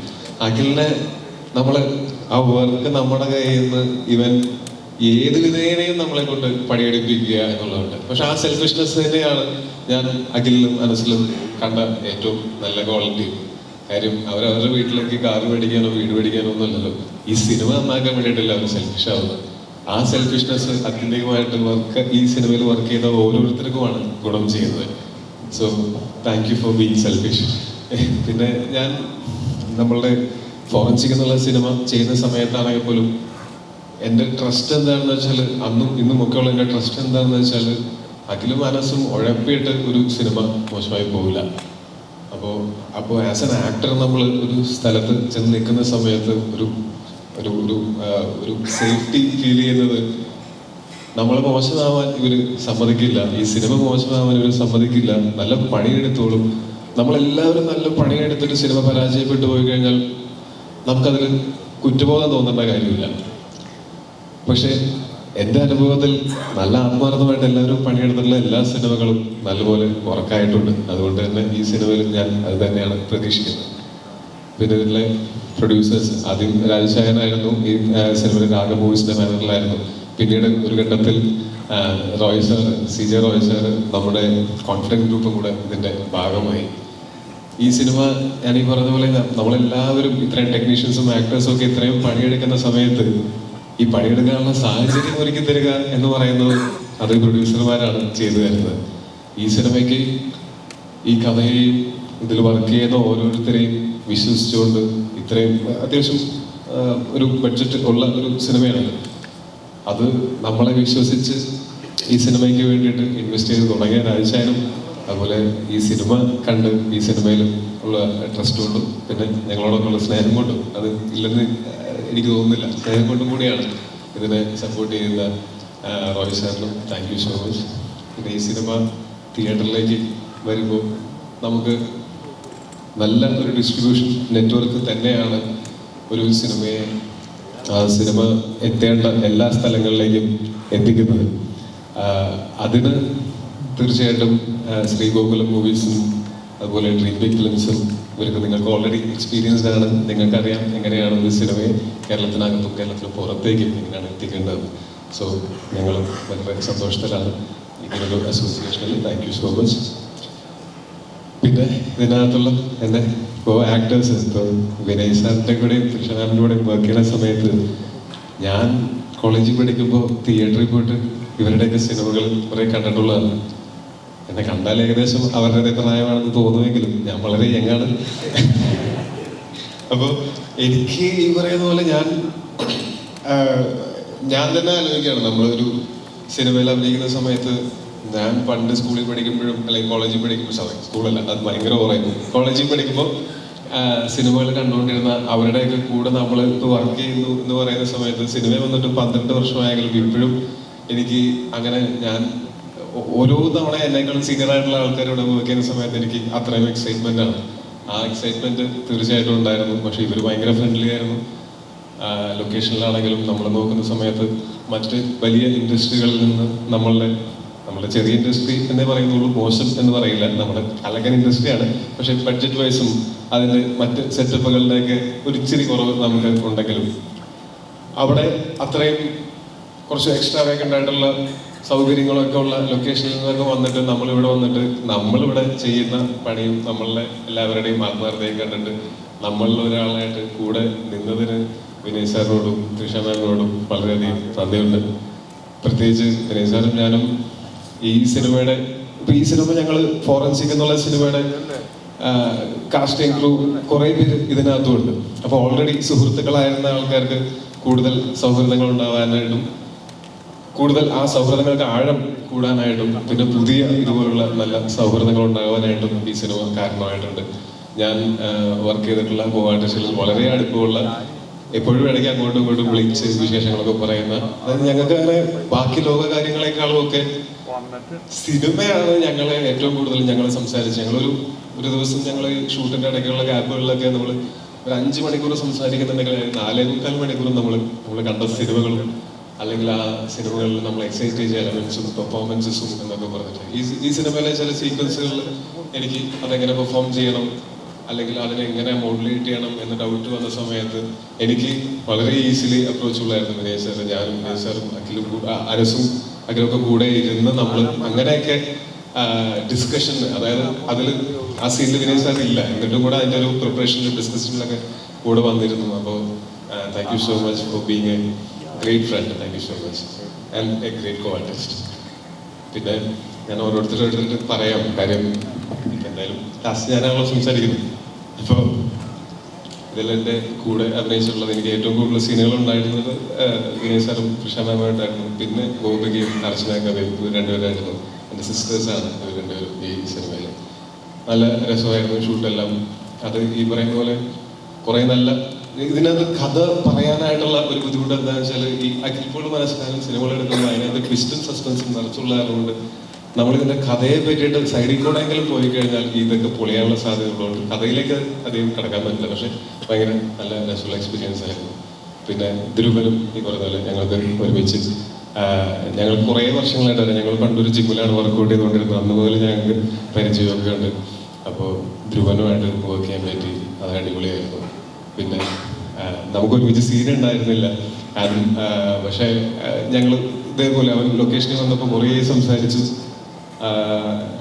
അഖിലിനെ നമ്മള് ആ വർക്ക് നമ്മുടെ കയ്യിൽ നിന്ന് ഇവൻ ഏത് വിധേനയും നമ്മളെ കൊണ്ട് പണിയെടുപ്പിക്കുക എന്നുള്ളതുണ്ട്. പക്ഷെ ആ സെൽഫിഷ്നെസ് തന്നെയാണ് ഞാൻ അഖിലിലും അനസിലും കണ്ട ഏറ്റവും നല്ല ക്വാളിറ്റി. കാര്യം അവരവരുടെ വീട്ടിലേക്ക് കാർ മേടിക്കാനോ വീട് മേടിക്കാനോ ഒന്നുമല്ലല്ലോ, ഈ സിനിമ നന്നാക്കാൻ വേണ്ടിയിട്ടല്ല അവർ സെൽഫിഷ് ആവുന്നത്. ആ സെൽഫിഷ്നെസ് അത്യന്തികമായിട്ട് ഈ സിനിമയിൽ വർക്ക് ചെയ്ത ഓരോരുത്തർക്കുമാണ് ഗുണം ചെയ്യുന്നത്. So thank you for being selfish. പിന്നെ ഞാൻ നമ്മളുടെ ഫോറൻസിക് എന്നുള്ള സിനിമ ചെയ്യുന്ന സമയത്താണെങ്കിൽ പോലും എൻ്റെ ട്രസ്റ്റ് എന്താണെന്ന് വെച്ചാൽ, അന്നും ഇന്നും ഒക്കെ ഉള്ള എൻ്റെ ട്രസ്റ്റ് എന്താണെന്ന് വെച്ചാൽ, അഖിലും മനസ്സും ഉഴപ്പിയിട്ട് ഒരു സിനിമ മോശമായി പോവില്ല. അപ്പോൾ ആസ് എൻ ആക്ടർ നമ്മൾ ഒരു സ്ഥലത്ത് ചെന്ന് നിൽക്കുന്ന സമയത്ത് ഒരു സേഫ്റ്റി ഫീൽ ചെയ്യുന്നത്, നമ്മൾ മോശമാവാൻ ഇവർ സമ്മതിക്കില്ല, ഈ സിനിമ മോശമാവാൻ ഇവർ സമ്മതിക്കില്ല. നല്ല പണിയെടുത്തോളും. നമ്മളെല്ലാവരും നല്ല പണിയെടുത്തിട്ട് സിനിമ പരാജയപ്പെട്ടു പോയി കഴിഞ്ഞാൽ നമുക്കതിൽ കുറ്റബോധം തോന്നേണ്ട കാര്യമില്ല. പക്ഷെ എൻ്റെ അനുഭവത്തിൽ നല്ല ആത്മാർത്ഥമായിട്ട് എല്ലാവരും പണിയെടുത്തിട്ടുള്ള എല്ലാ സിനിമകളും നല്ലപോലെ ഉറക്കായിട്ടുണ്ട്. അതുകൊണ്ട് തന്നെ ഈ സിനിമയിൽ ഞാൻ അത് തന്നെയാണ് പ്രതീക്ഷിക്കുന്നത്. പിന്നെ ഇതിലെ പ്രൊഡ്യൂസേഴ്സ് ആദ്യം രാജശേഖരനായിരുന്നു ഈ സിനിമയിൽ, രാഗ മൂവീസിന്റെ ബാനറിലായിരുന്നു. പിന്നീട് ഒരു ഘട്ടത്തിൽ Roy sir, CJ Roy sir, നമ്മുടെ കോൺഫിഡൻസ് ഗ്രൂപ്പും കൂടെ ഇതിൻ്റെ ഭാഗമായി. ഈ സിനിമ ഞാൻ ഈ പറഞ്ഞതുപോലെ നമ്മളെല്ലാവരും ഇത്രയും ടെക്നീഷ്യൻസും ആക്ടേഴ്സും ഒക്കെ ഇത്രയും പണിയെടുക്കുന്ന സമയത്ത് ഈ പണിയെടുക്കാനുള്ള സാഹചര്യം ഒരുക്കി തരിക എന്ന് പറയുന്നത് അത് പ്രൊഡ്യൂസർമാരാണ് ചെയ്തു തരുന്നത്. ഈ സിനിമയ്ക്ക് ഈ കഥയെയും ഇതിൽ വർക്ക് ചെയ്യുന്ന ഓരോരുത്തരെയും വിശ്വസിച്ചുകൊണ്ട് ഇത്രയും അത്യാവശ്യം ഒരു ബഡ്ജറ്റ് ഉള്ള ഒരു സിനിമയാണ്. അത് നമ്മളെ വിശ്വസിച്ച് ഈ സിനിമയ്ക്ക് വേണ്ടിയിട്ട് ഇൻവെസ്റ്റ് ചെയ്ത് തുടങ്ങിയ രാജശേഖരനും അതുപോലെ ഈ സിനിമ കണ്ട് ഈ സിനിമയിൽ ഉള്ള ട്രസ്റ്റ് കൊണ്ടും പിന്നെ ഞങ്ങളോടൊക്കെ ഉള്ള സ്നേഹം കൊണ്ടും, അത് ഇല്ലെന്ന് എനിക്ക് തോന്നുന്നില്ല, സ്നേഹം കൊണ്ടും കൂടിയാണ് ഇതിനെ സപ്പോർട്ട് ചെയ്യുന്ന റോയ് സാറിനും താങ്ക് യു സോ മച്ച്. പിന്നെ ഈ സിനിമ തിയേറ്ററിലേക്ക് വരുമ്പോൾ നമുക്ക് നല്ല ഒരു ഡിസ്ട്രിബ്യൂഷൻ നെറ്റ്വർക്ക് തന്നെയാണ് ഒരു സിനിമയെ സിനിമ എത്തേണ്ട എല്ലാ സ്ഥലങ്ങളിലേക്കും എത്തിക്കുന്നത്. അതിന് തീർച്ചയായിട്ടും ശ്രീഗോകുലം മൂവീസും അതുപോലെ ഡ്രീം ബിഗ് ഫിലിംസും ഇവർക്ക് നിങ്ങൾക്ക് ഓൾറെഡി എക്സ്പീരിയൻസ്ഡ് ആണ്. നിങ്ങൾക്കറിയാം എങ്ങനെയാണ് ഒരു സിനിമയെ കേരളത്തിനകത്തും കേരളത്തിന് പുറത്തേക്കും എങ്ങനെയാണ് എത്തിക്കേണ്ടത്. സോ ഞങ്ങൾ വളരെ സന്തോഷത്തിലാണ് ഇങ്ങനൊരു അസോസിയേഷനിൽ. Thank you so much. പിന്നെ ഇതിനകത്തുള്ള എൻ്റെ ആക്ടേഴ്സ്, ഇപ്പോൾ വിനയ് സാറിൻ്റെ കൂടെയും കൃഷ്ണനാഥിൻ്റെ കൂടെയും വർക്ക് ചെയ്യുന്ന സമയത്ത് ഞാൻ കോളേജിൽ പഠിക്കുമ്പോൾ തിയേറ്ററിൽ പോയിട്ട് ഇവരുടെയൊക്കെ സിനിമകൾ കുറേ കണ്ടിട്ടുള്ളതാണ്. എന്നെ കണ്ടാൽ ഏകദേശം അവരുടെ പ്രായമാണെന്ന് തോന്നുമെങ്കിലും ഞാൻ വളരെ യങ്ങാണ്. അപ്പോൾ എനിക്ക് ഈ പറയുന്ന പോലെ ഞാൻ ഞാൻ തന്നെ ആലോചിക്കുകയാണ്, നമ്മളൊരു സിനിമയിൽ അഭിനയിക്കുന്ന സമയത്ത് ഞാൻ പണ്ട് സ്കൂളിൽ പഠിക്കുമ്പോഴും അല്ലെങ്കിൽ കോളേജിൽ പഠിക്കുമ്പോൾ, സ്കൂളല്ല അത് ഭയങ്കര ഓറായിരുന്നു, കോളേജിൽ പഠിക്കുമ്പോൾ സിനിമകൾ കണ്ടുകൊണ്ടിരുന്ന അവരുടെയൊക്കെ കൂടെ നമ്മൾ ഇപ്പോൾ വർക്ക് ചെയ്യുന്നു എന്ന് പറയുന്ന സമയത്ത് സിനിമ വന്നിട്ട് 12 വർഷമായെങ്കിലും ഇപ്പോഴും എനിക്ക് അങ്ങനെ ഞാൻ ഓരോ തവണ എന്നേക്കാളും സീനിയർ ആയിട്ടുള്ള ആൾക്കാരോട് വർക്ക് ചെയ്യുന്ന സമയത്ത് എനിക്ക് അത്രയും എക്സൈറ്റ്മെന്റ് ആണ്. ആ എക്സൈറ്റ്മെന്റ് തീർച്ചയായിട്ടും ഉണ്ടായിരുന്നു. പക്ഷെ ഇവർ ഭയങ്കര ഫ്രണ്ട്ലി ആയിരുന്നു. ലൊക്കേഷനിലാണെങ്കിലും നമ്മൾ നോക്കുന്ന സമയത്ത് മറ്റ് വലിയ ഇൻഡസ്ട്രികളിൽ നിന്ന് നമ്മളുടെ ചെറിയ ഇൻഡസ്ട്രി എന്നേ പറയുന്നുള്ളൂ, മോശം എന്ന് പറയില്ല, നമ്മുടെ അലകൻ ഇൻഡസ്ട്രിയാണ്. പക്ഷെ ബഡ്ജറ്റ് വൈസും അതിൻ്റെ മറ്റ് സെറ്റപ്പുകളുടെയൊക്കെ ഒരു ഇച്ചിരി കുറവ് നമുക്ക് ഉണ്ടെങ്കിലും അവിടെ അത്രയും കുറച്ച് എക്സ്ട്രാ വേക്കൻ്റ് ആയിട്ടുള്ള സൗകര്യങ്ങളൊക്കെ ഉള്ള ലൊക്കേഷനിൽ നിന്നൊക്കെ വന്നിട്ട് നമ്മളിവിടെ ചെയ്യുന്ന പണിയും നമ്മളുടെ എല്ലാവരുടെയും ആത്മാർത്ഥതയും കണ്ടിട്ട് നമ്മളിൽ ഒരാളായിട്ട് കൂടെ നിന്നതിന് വിനയ് സാറിനോടും തൃഷ മാമിനോടും വളരെയധികം നന്ദിയുണ്ട്. പ്രത്യേകിച്ച് വിനയ് സാറും ഞാനും ഈ സിനിമയുടെ ഈ സിനിമ ഞങ്ങൾ ഫോറൻസിക് എന്നുള്ള സിനിമയുടെ കാസ്റ്റിംഗ് ക്രൂ കുറേ പേര് ഇതിനകത്തുമുണ്ട്. അപ്പോൾ ഓൾറെഡി സുഹൃത്തുക്കളായിരുന്ന ആൾക്കാർക്ക് കൂടുതൽ സൗഹൃദങ്ങൾ ഉണ്ടാവാനായിട്ടും കൂടുതൽ ആ സൗഹൃദങ്ങൾക്ക് ആഴം കൂടാനായിട്ടും പിന്നെ പുതിയ ഇതുപോലുള്ള നല്ല സൗഹൃദങ്ങൾ ഉണ്ടാകാനായിട്ടും ഈ സിനിമ കാരണമായിട്ടുണ്ട്. ഞാൻ വർക്ക് ചെയ്തിട്ടുള്ള കോ-ആർട്ടിസ്റ്റുകളിൽ വളരെ അടുപ്പമുള്ള, എപ്പോഴും ഇടയ്ക്ക് അങ്ങോട്ടും ഇങ്ങോട്ടും വിളിച്ച് വിശേഷങ്ങളൊക്കെ പറയുന്ന, അതായത് ഞങ്ങൾക്ക് അങ്ങനെ ബാക്കി ലോക കാര്യങ്ങളെക്കാളും ഒക്കെ സിനിമയാണ് ഞങ്ങളെ ഏറ്റവും കൂടുതൽ ഞങ്ങൾ സംസാരിച്ച് ഒരു ദിവസം ഞങ്ങൾ ഷൂട്ടിന്റെ ഇടയ്ക്കുള്ള ഗ്യാപ്പുകളിലൊക്കെ നമ്മൾ ഒരു 5 മണിക്കൂർ സംസാരിക്കുന്നുണ്ടെങ്കിൽ 4.25 മണിക്കൂർ നമ്മൾ കണ്ട സിനിമകളും അല്ലെങ്കിൽ ആ സിനിമകളിൽ നമ്മൾ എക്സൈറ്റ് ചെയ്ത എലമെന്റ്സും പെർഫോമൻസസും എന്നൊക്കെ പറഞ്ഞിട്ട് ഈ സിനിമയിലെ ചില സീക്വൻസുകളിൽ എനിക്ക് അതെങ്ങനെ പെർഫോം ചെയ്യണം അല്ലെങ്കിൽ അതിനെ എങ്ങനെ മോഡുലേറ്റ് ചെയ്യണം എന്ന ഡൗട്ട് വന്ന സമയത്ത് എനിക്ക് വളരെ ഈസിലി അപ്രോച്ച് ഉള്ളായിരുന്നു വിനയ് സാർ. ഞാനും വിനയ് സാറും അഖിലും അരസും അഖിലൊക്കെ കൂടെ ഇരുന്ന് നമ്മൾ അങ്ങനെയൊക്കെ ഡിസ്കഷൻ, അതായത് അതിൽ ആ സീനിൽ വിനയ് സാർ ഇല്ല, എന്നിട്ടും കൂടെ അതിൻ്റെ ഒരു പ്രിപ്പറേഷനിലും ഡിസ്കഷനിലൊക്കെ കൂടെ വന്നിരുന്നു. അപ്പോൾ thank you so much for being a great friend. Thank you so much and a great co-artist. പിന്നെ ഞാൻ ഓരോരുത്തരോട് പറയാം കാര്യം, എന്തായാലും ലാസ്റ്റ് ഞാനാണല്ലോ സംസാരിക്കുന്നത്. അപ്പോൾ ഇതിലെൻ്റെ കൂടെ അഭിനയിച്ചിട്ടുള്ളത് എനിക്ക് ഏറ്റവും കൂടുതൽ സീനുകൾ ഉണ്ടായിരുന്നത് വിനയ് സാറും തൃഷ മാമായിട്ടായിരുന്നു. പിന്നെ ഗോപികയും അർച്ചന കവയും ഇവർ രണ്ടുപേരായിരുന്നു. എൻ്റെ സിസ്റ്റേഴ്സാണ് ഇവർ രണ്ടുപേരും ഈ സിനിമയിൽ. നല്ല രസമായിരുന്നു ഷൂട്ടെല്ലാം. അത് ഈ പറയുന്ന പോലെ കുറേ നല്ല, ഇതിനകത്ത് കഥ പറയാനായിട്ടുള്ള ഒരു ബുദ്ധിമുട്ട് എന്താണെന്ന് വെച്ചാൽ ഈ അഖിൽ മനസ്സിലാകും സിനിമകൾ എടുക്കുമ്പോൾ അതിനകത്ത് ട്വിസ്റ്റും സസ്പെൻസും നിറച്ചുള്ളതുകൊണ്ട് നമ്മളിതിൻ്റെ കഥയെ പറ്റിയിട്ട് സൈഡിൽ കൂടെ എങ്കിലും പോയി കഴിഞ്ഞാൽ ഇതൊക്കെ പൊളിയാനുള്ള സാധ്യതകളുണ്ട്. കഥയിലേക്ക് അധികം കിടക്കാൻ പറ്റില്ല. പക്ഷെ ഭയങ്കര നല്ല രസമുള്ള എക്സ്പീരിയൻസ് ആയിരുന്നു. പിന്നെ ധ്രുവനും ഈ പറഞ്ഞ പോലെ ഞങ്ങൾക്ക് ഒരുമിച്ച് ഞങ്ങൾ കുറേ വർഷങ്ങളായിട്ട് ഞങ്ങൾ പണ്ടൊരു ജിമ്മിലാണ് വർക്കൗട്ട് ചെയ്തുകൊണ്ടിരുന്നത്. അന്ന് മുതൽ ഞങ്ങൾക്ക് പരിചയമൊക്കെ ഉണ്ട്. അപ്പോൾ ധ്രുവനുമായിട്ട് വർക്ക് ചെയ്യാൻ പറ്റി, അത് അടിപൊളിയായിരുന്നു. പിന്നെ നമുക്ക് ഒരുമിച്ച് സീൻ ഉണ്ടായിരുന്നില്ല അതും, പക്ഷേ ഞങ്ങൾ ഇതേപോലെ അവൻ ലൊക്കേഷനിൽ വന്നപ്പോൾ കുറേ സംസാരിച്ചു.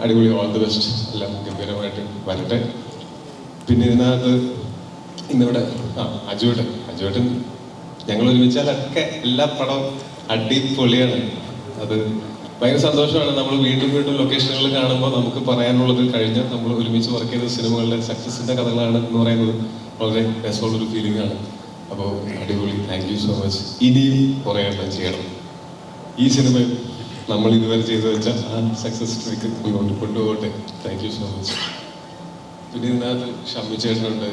അടിപൊളി, ഓൾ ദി ബെസ്റ്റ്, എല്ലാം ഗംഭീരമായിട്ട് വരട്ടെ. പിന്നെ ഇതിനകത്ത് ഇന്നിവിടെ അജുവേട്ടൻ ഞങ്ങൾ ഒരുമിച്ചാലൊക്കെ എല്ലാ പടവും അടിപൊളിയാണ്. അത് ഭയങ്കര സന്തോഷമാണ്. നമ്മൾ വീണ്ടും ലൊക്കേഷനുകളിൽ കാണുമ്പോൾ നമുക്ക് പറയാനുള്ളത് കഴിഞ്ഞ നമ്മൾ ഒരുമിച്ച് വർക്ക് ചെയ്ത സിനിമകളുടെ സക്സസിന്റെ കഥകളാണ് എന്ന് പറയുന്നത് വളരെ രസമുള്ളൊരു ഫീലിംഗ് ആണ്. അപ്പോൾ അടിപൊളി, താങ്ക് യു സോ മച്ച്. ഇനിയും കുറേ എണ്ണം ചെയ്യണം. ഈ സിനിമ നമ്മൾ ഇതുവരെ ചെയ്തു വെച്ച ആ സക്സസ് ട്രീക്ക് മുന്നോട്ട് കൊണ്ടുപോകട്ടെ. Thank you so much. പിന്നെ ഇതിനകത്ത് ഷമ്മി ചേട്ടനുണ്ട്,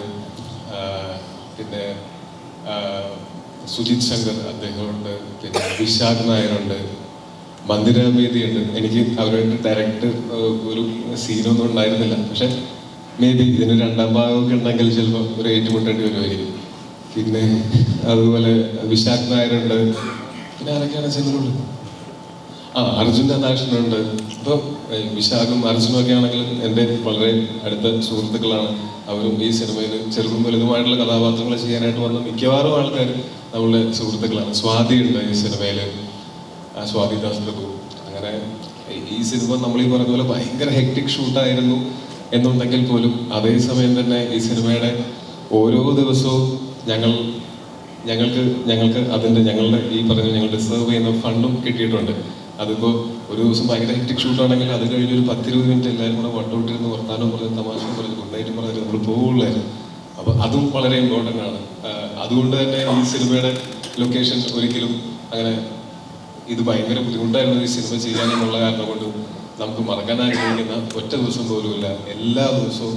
പിന്നെ സുജിത് ശങ്കർ അദ്ദേഹമുണ്ട്, പിന്നെ വിശാഖ് നായരുണ്ട്, മന്ദിരാമേദിയുണ്ട്. എനിക്ക് അവരുമായിട്ട് ഡയറക്റ്റ് ഒരു സീനൊന്നും ഉണ്ടായിരുന്നില്ല. പക്ഷെ മേ ബി ഇതിന് 2ാം ഭാഗമൊക്കെ ഉണ്ടെങ്കിൽ ചിലപ്പോൾ ഒരു ഏറ്റുമുട്ടേണ്ടി വരുമായിരിക്കും. പിന്നെ അതുപോലെ വിശാഖ് നായരുണ്ട്. പിന്നെ ആരൊക്കെയാണ് സിനിമയുള്ളത്? അർജുൻ രാധാകൃഷ്ണനുണ്ട്. ഇപ്പം വിശാഖും അർജുനും ഒക്കെ ആണെങ്കിൽ എൻ്റെ വളരെ അടുത്ത സുഹൃത്തുക്കളാണ്. അവരും ഈ സിനിമയിൽ ചെറുതും വലുതുമായിട്ടുള്ള കഥാപാത്രങ്ങൾ ചെയ്യാനായിട്ട് വന്ന മിക്കവാറും ആൾക്കാർ നമ്മളുടെ സുഹൃത്തുക്കളാണ്. സ്വാതി ഉണ്ട് ഈ സിനിമയിൽ, സ്വാതി ദാസ് പ്രഭു. അങ്ങനെ ഈ സിനിമ നമ്മൾ ഈ പറഞ്ഞ പോലെ ഭയങ്കര ഹെക്ടിക് ഷൂട്ടായിരുന്നു എന്നുണ്ടെങ്കിൽ പോലും അതേസമയം തന്നെ ഈ സിനിമയുടെ ഓരോ ദിവസവും ഞങ്ങൾക്ക് അതിൻ്റെ ഞങ്ങളുടെ ഈ പറഞ്ഞ ഞങ്ങൾ ഡിസേർവ് ചെയ്യുന്ന ഫണ്ടും കിട്ടിയിട്ടുണ്ട്. അതിപ്പോൾ ഒരു ദിവസം ഭയങ്കര ഹെക്ടിക് ഷൂട്ടാണെങ്കിൽ അത് കഴിഞ്ഞ് ഒരു 10-20 മിനിറ്റ് എല്ലാവരും കൂടെ വട്ടോട്ടിരുന്ന് വർത്താനം പറഞ്ഞ് തമാശയും പറഞ്ഞ് ഗുഡ്നൈറ്റും പറഞ്ഞ് നമ്മൾ പോകുള്ളായിരുന്നു. അപ്പോൾ അതും വളരെ ഇമ്പോർട്ടൻ്റ് ആണ്. അതുകൊണ്ട് തന്നെ ഈ സിനിമയുടെ ലൊക്കേഷൻ ഒരിക്കലും അങ്ങനെ ഇത് ഭയങ്കര ബുദ്ധിമുട്ടായിരുന്നു ഈ സിനിമ ചെയ്യാനെന്നുള്ള കാരണം കൊണ്ട് നമുക്ക് മറക്കാൻ ആഗ്രഹിക്കുന്ന ഒറ്റ ദിവസം പോലുമില്ല. എല്ലാ ദിവസവും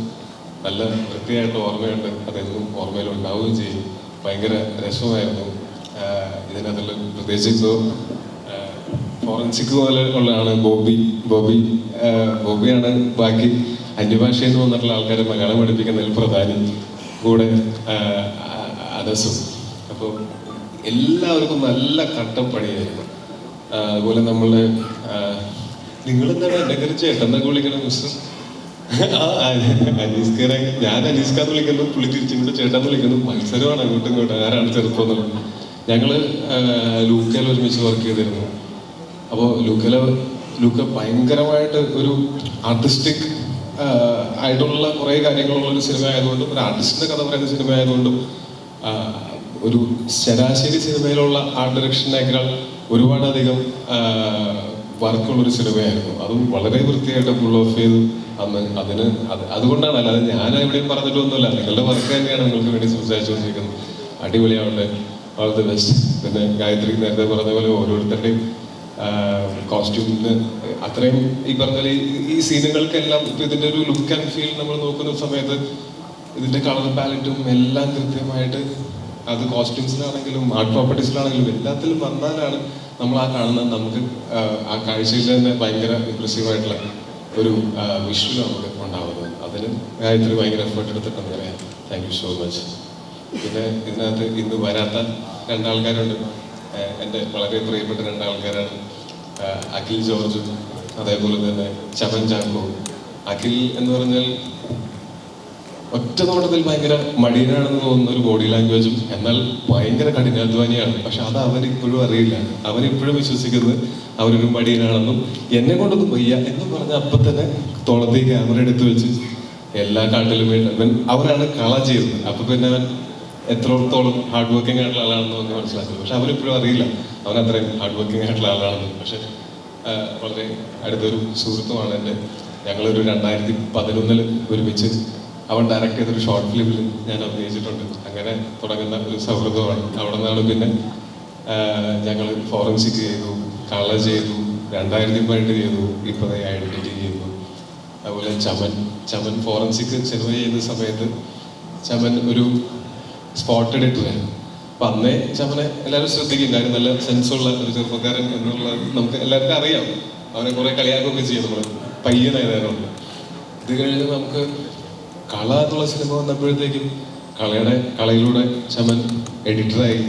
നല്ല വൃത്തിയായിട്ട് ഓർമ്മയുണ്ട്, അതെന്നും ഓർമ്മയിൽ ഉണ്ടാവുകയും ചെയ്യും. ഭയങ്കര രസമായിരുന്നു. ഇതിനകത്തുള്ള പ്രത്യേകിച്ച് ഇപ്പോൾ ഫോറൻസിക് പോലെ ഉള്ളതാണ് ബോബിയാണ് ബാക്കി അന്യഭാഷയിൽ നിന്ന് വന്നിട്ടുള്ള ആൾക്കാരെ മലയാളം പഠിപ്പിക്കുന്നതിൽ പ്രധാനി, കൂടെ അനസും. അപ്പോൾ എല്ലാവർക്കും നല്ല കട്ടപ്പണിയായിരുന്നു. അതുപോലെ നമ്മള് നിങ്ങളെന്താണ് എന്നെ കയറി ചേട്ടന്നൊക്കെ വിളിക്കണം മിസ്റ്റർ അനീസ്കറെ, ഞാൻ അനീസ്കാന്ന് വിളിക്കുന്നു, പുള്ളി തിരിച്ചിങ്ങോട്ട് ചേട്ടൻ വിളിക്കുന്നു. മത്സരമാണ് അങ്ങോട്ടും ഇങ്ങോട്ടും, ആരാണ് ചെറുപ്പം എന്നുള്ളത്. ഞങ്ങള് ലൂക്കയിൽ ഒരുമിച്ച് വർക്ക് ചെയ്തിരുന്നു. അപ്പോൾ ലൂക്ക ഭയങ്കരമായിട്ട് ഒരു ആർട്ടിസ്റ്റിക് ആയിട്ടുള്ള കുറേ കാര്യങ്ങളുള്ള ഒരു സിനിമ ആയതുകൊണ്ടും ഒരു ആർട്ടിസ്റ്റിന്റെ കഥ പറയുന്ന സിനിമ ആയതുകൊണ്ടും ഒരു ശരാശരി സിനിമയിലുള്ള ആർട്ട് ഡയറക്ഷനേക്കാൾ ഒരുപാടധികം വർക്കുള്ളൊരു സിനിമയായിരുന്നു. അതും വളരെ വൃത്തിയായിട്ട് ഫുൾ ഓഫ് ചെയ്തു അന്ന്. അതുകൊണ്ടാണ്, അല്ലാതെ ഞാൻ എവിടെയും പറഞ്ഞിട്ടൊന്നുമില്ല. നിങ്ങളുടെ വർക്ക് തന്നെയാണ് നിങ്ങൾക്ക് വേണ്ടി സംസാരിച്ചുകൊണ്ടിരിക്കുന്നത്. അടിപൊളിയാവട്ടെ, ഓൾ ദി ബെസ്റ്റ്. പിന്നെ ഗായത്രി നേരത്തെ പറഞ്ഞ പോലെ ഓരോരുത്തരുടെയും കോസ്റ്റ്യൂമിന് അത്രയും ഈ പറഞ്ഞ പോലെ ഈ സീനുകൾക്കെല്ലാം ഇപ്പൊ ഇതിന്റെ ഒരു ലുക്ക് ആൻഡ് ഫീൽ നമ്മൾ നോക്കുന്ന സമയത്ത് ഇതിന്റെ കളർ പാലറ്റും എല്ലാം കൃത്യമായിട്ട് അത് കോസ്റ്റ്യൂംസിലാണെങ്കിലും ആർട്ട് പ്രോപ്പർട്ടീസിലാണെങ്കിലും എല്ലാത്തിലും വന്നാലാണ് നമ്മൾ ആ കാണുന്നത്. നമുക്ക് ആ കാഴ്ചയിൽ തന്നെ ഭയങ്കര ഇംപ്രസീവായിട്ടുള്ള ഒരു വിഷ്വൽ നമുക്ക് ഉണ്ടാവുന്നത്. അതിന് ഗായത്രി ഭയങ്കര എഫേർട്ട് എടുത്തിട്ടെന്ന് പറയാം. Thank you so much. പിന്നെ ഇതിനകത്ത് ഇന്ന് വരാത്ത രണ്ടാൾക്കാരുണ്ട്, എൻ്റെ വളരെ പ്രിയപ്പെട്ട രണ്ടാൾക്കാരാണ്. അഖിൽ ജോർജും അതേപോലെ തന്നെ ചമൻ ചാക്കോ. അഖിൽ എന്ന് പറഞ്ഞാൽ ഒറ്റ നോട്ടത്തിൽ ഭയങ്കര മടിയനാണെന്ന് തോന്നുന്ന ഒരു ബോഡി ലാംഗ്വേജും എന്നാൽ ഭയങ്കര കഠിനാധ്വാനിയാണ്. പക്ഷെ അത് അവനിപ്പോഴും അറിയില്ല. അവനിപ്പോഴും വിശ്വസിക്കുന്നത് അവരൊരു മടിയനാണെന്നും എന്നെ കൊണ്ടൊന്നും വയ്യ എന്നും പറഞ്ഞ അപ്പം തന്നെ തോളത്തേക്ക് ക്യാമറ എടുത്ത് വെച്ച് എല്ലാ കാട്ടിലും അവരാണ് കള ചെയ്തത്. അപ്പൊ പിന്നെ അവൻ എത്രത്തോളം ഹാർഡ് വർക്കിംഗ് ആയിട്ടുള്ള ആളാണെന്ന് നമുക്ക് മനസ്സിലാക്കുന്നത്. പക്ഷെ അവനിപ്പോഴും അറിയില്ല അവൻ അത്രയും ഹാർഡ് വർക്കിംഗ് ആയിട്ടുള്ള ആളാണെന്ന്. പക്ഷെ വളരെ അടുത്തൊരു സുഹൃത്തുമാണ് എൻ്റെ. ഞങ്ങളൊരു 2011 ഒരുമിച്ച് അവൻ ഡയറക്റ്റ് ചെയ്തൊരു ഷോർട്ട് ഫിലിമിൽ ഞാൻ അഭിനയിച്ചിട്ടുണ്ട്. അങ്ങനെ തുടങ്ങുന്ന ഒരു സൗഹൃദമാണ്. അവിടെ നിന്നാണ് പിന്നെ ഞങ്ങൾ ഫോറൻസിക് ചെയ്തു, കളർ ചെയ്തു, 2018 ചെയ്തു, ഇപ്പോൾ ഐഡന്റിറ്റി ചെയ്തു. അതുപോലെ ചമൻ ഫോറൻസിക് സിനിമ ചെയ്യുന്ന സമയത്ത് ചമൻ ഒരു സ്പോട്ട് എഡിറ്ററായിരുന്നു. അപ്പൊ അന്നേ ചമനെ എല്ലാവരും ശ്രദ്ധിക്കും. കാര്യം നല്ല സെൻസുള്ള ഒരു ചെറുപ്പക്കാരൻ എന്നുള്ളത് നമുക്ക് എല്ലാവർക്കും അറിയാം. അവനെ കുറെ കളിയാക്കുകയൊക്കെ ചെയ്യും നമ്മൾ പയ്യനായതുകൊണ്ട്. ഇത് കഴിഞ്ഞ് നമുക്ക് കള എന്നുള്ള സിനിമ വന്നപ്പോഴത്തേക്കും കളയിലൂടെ ചമൻ എഡിറ്ററായി.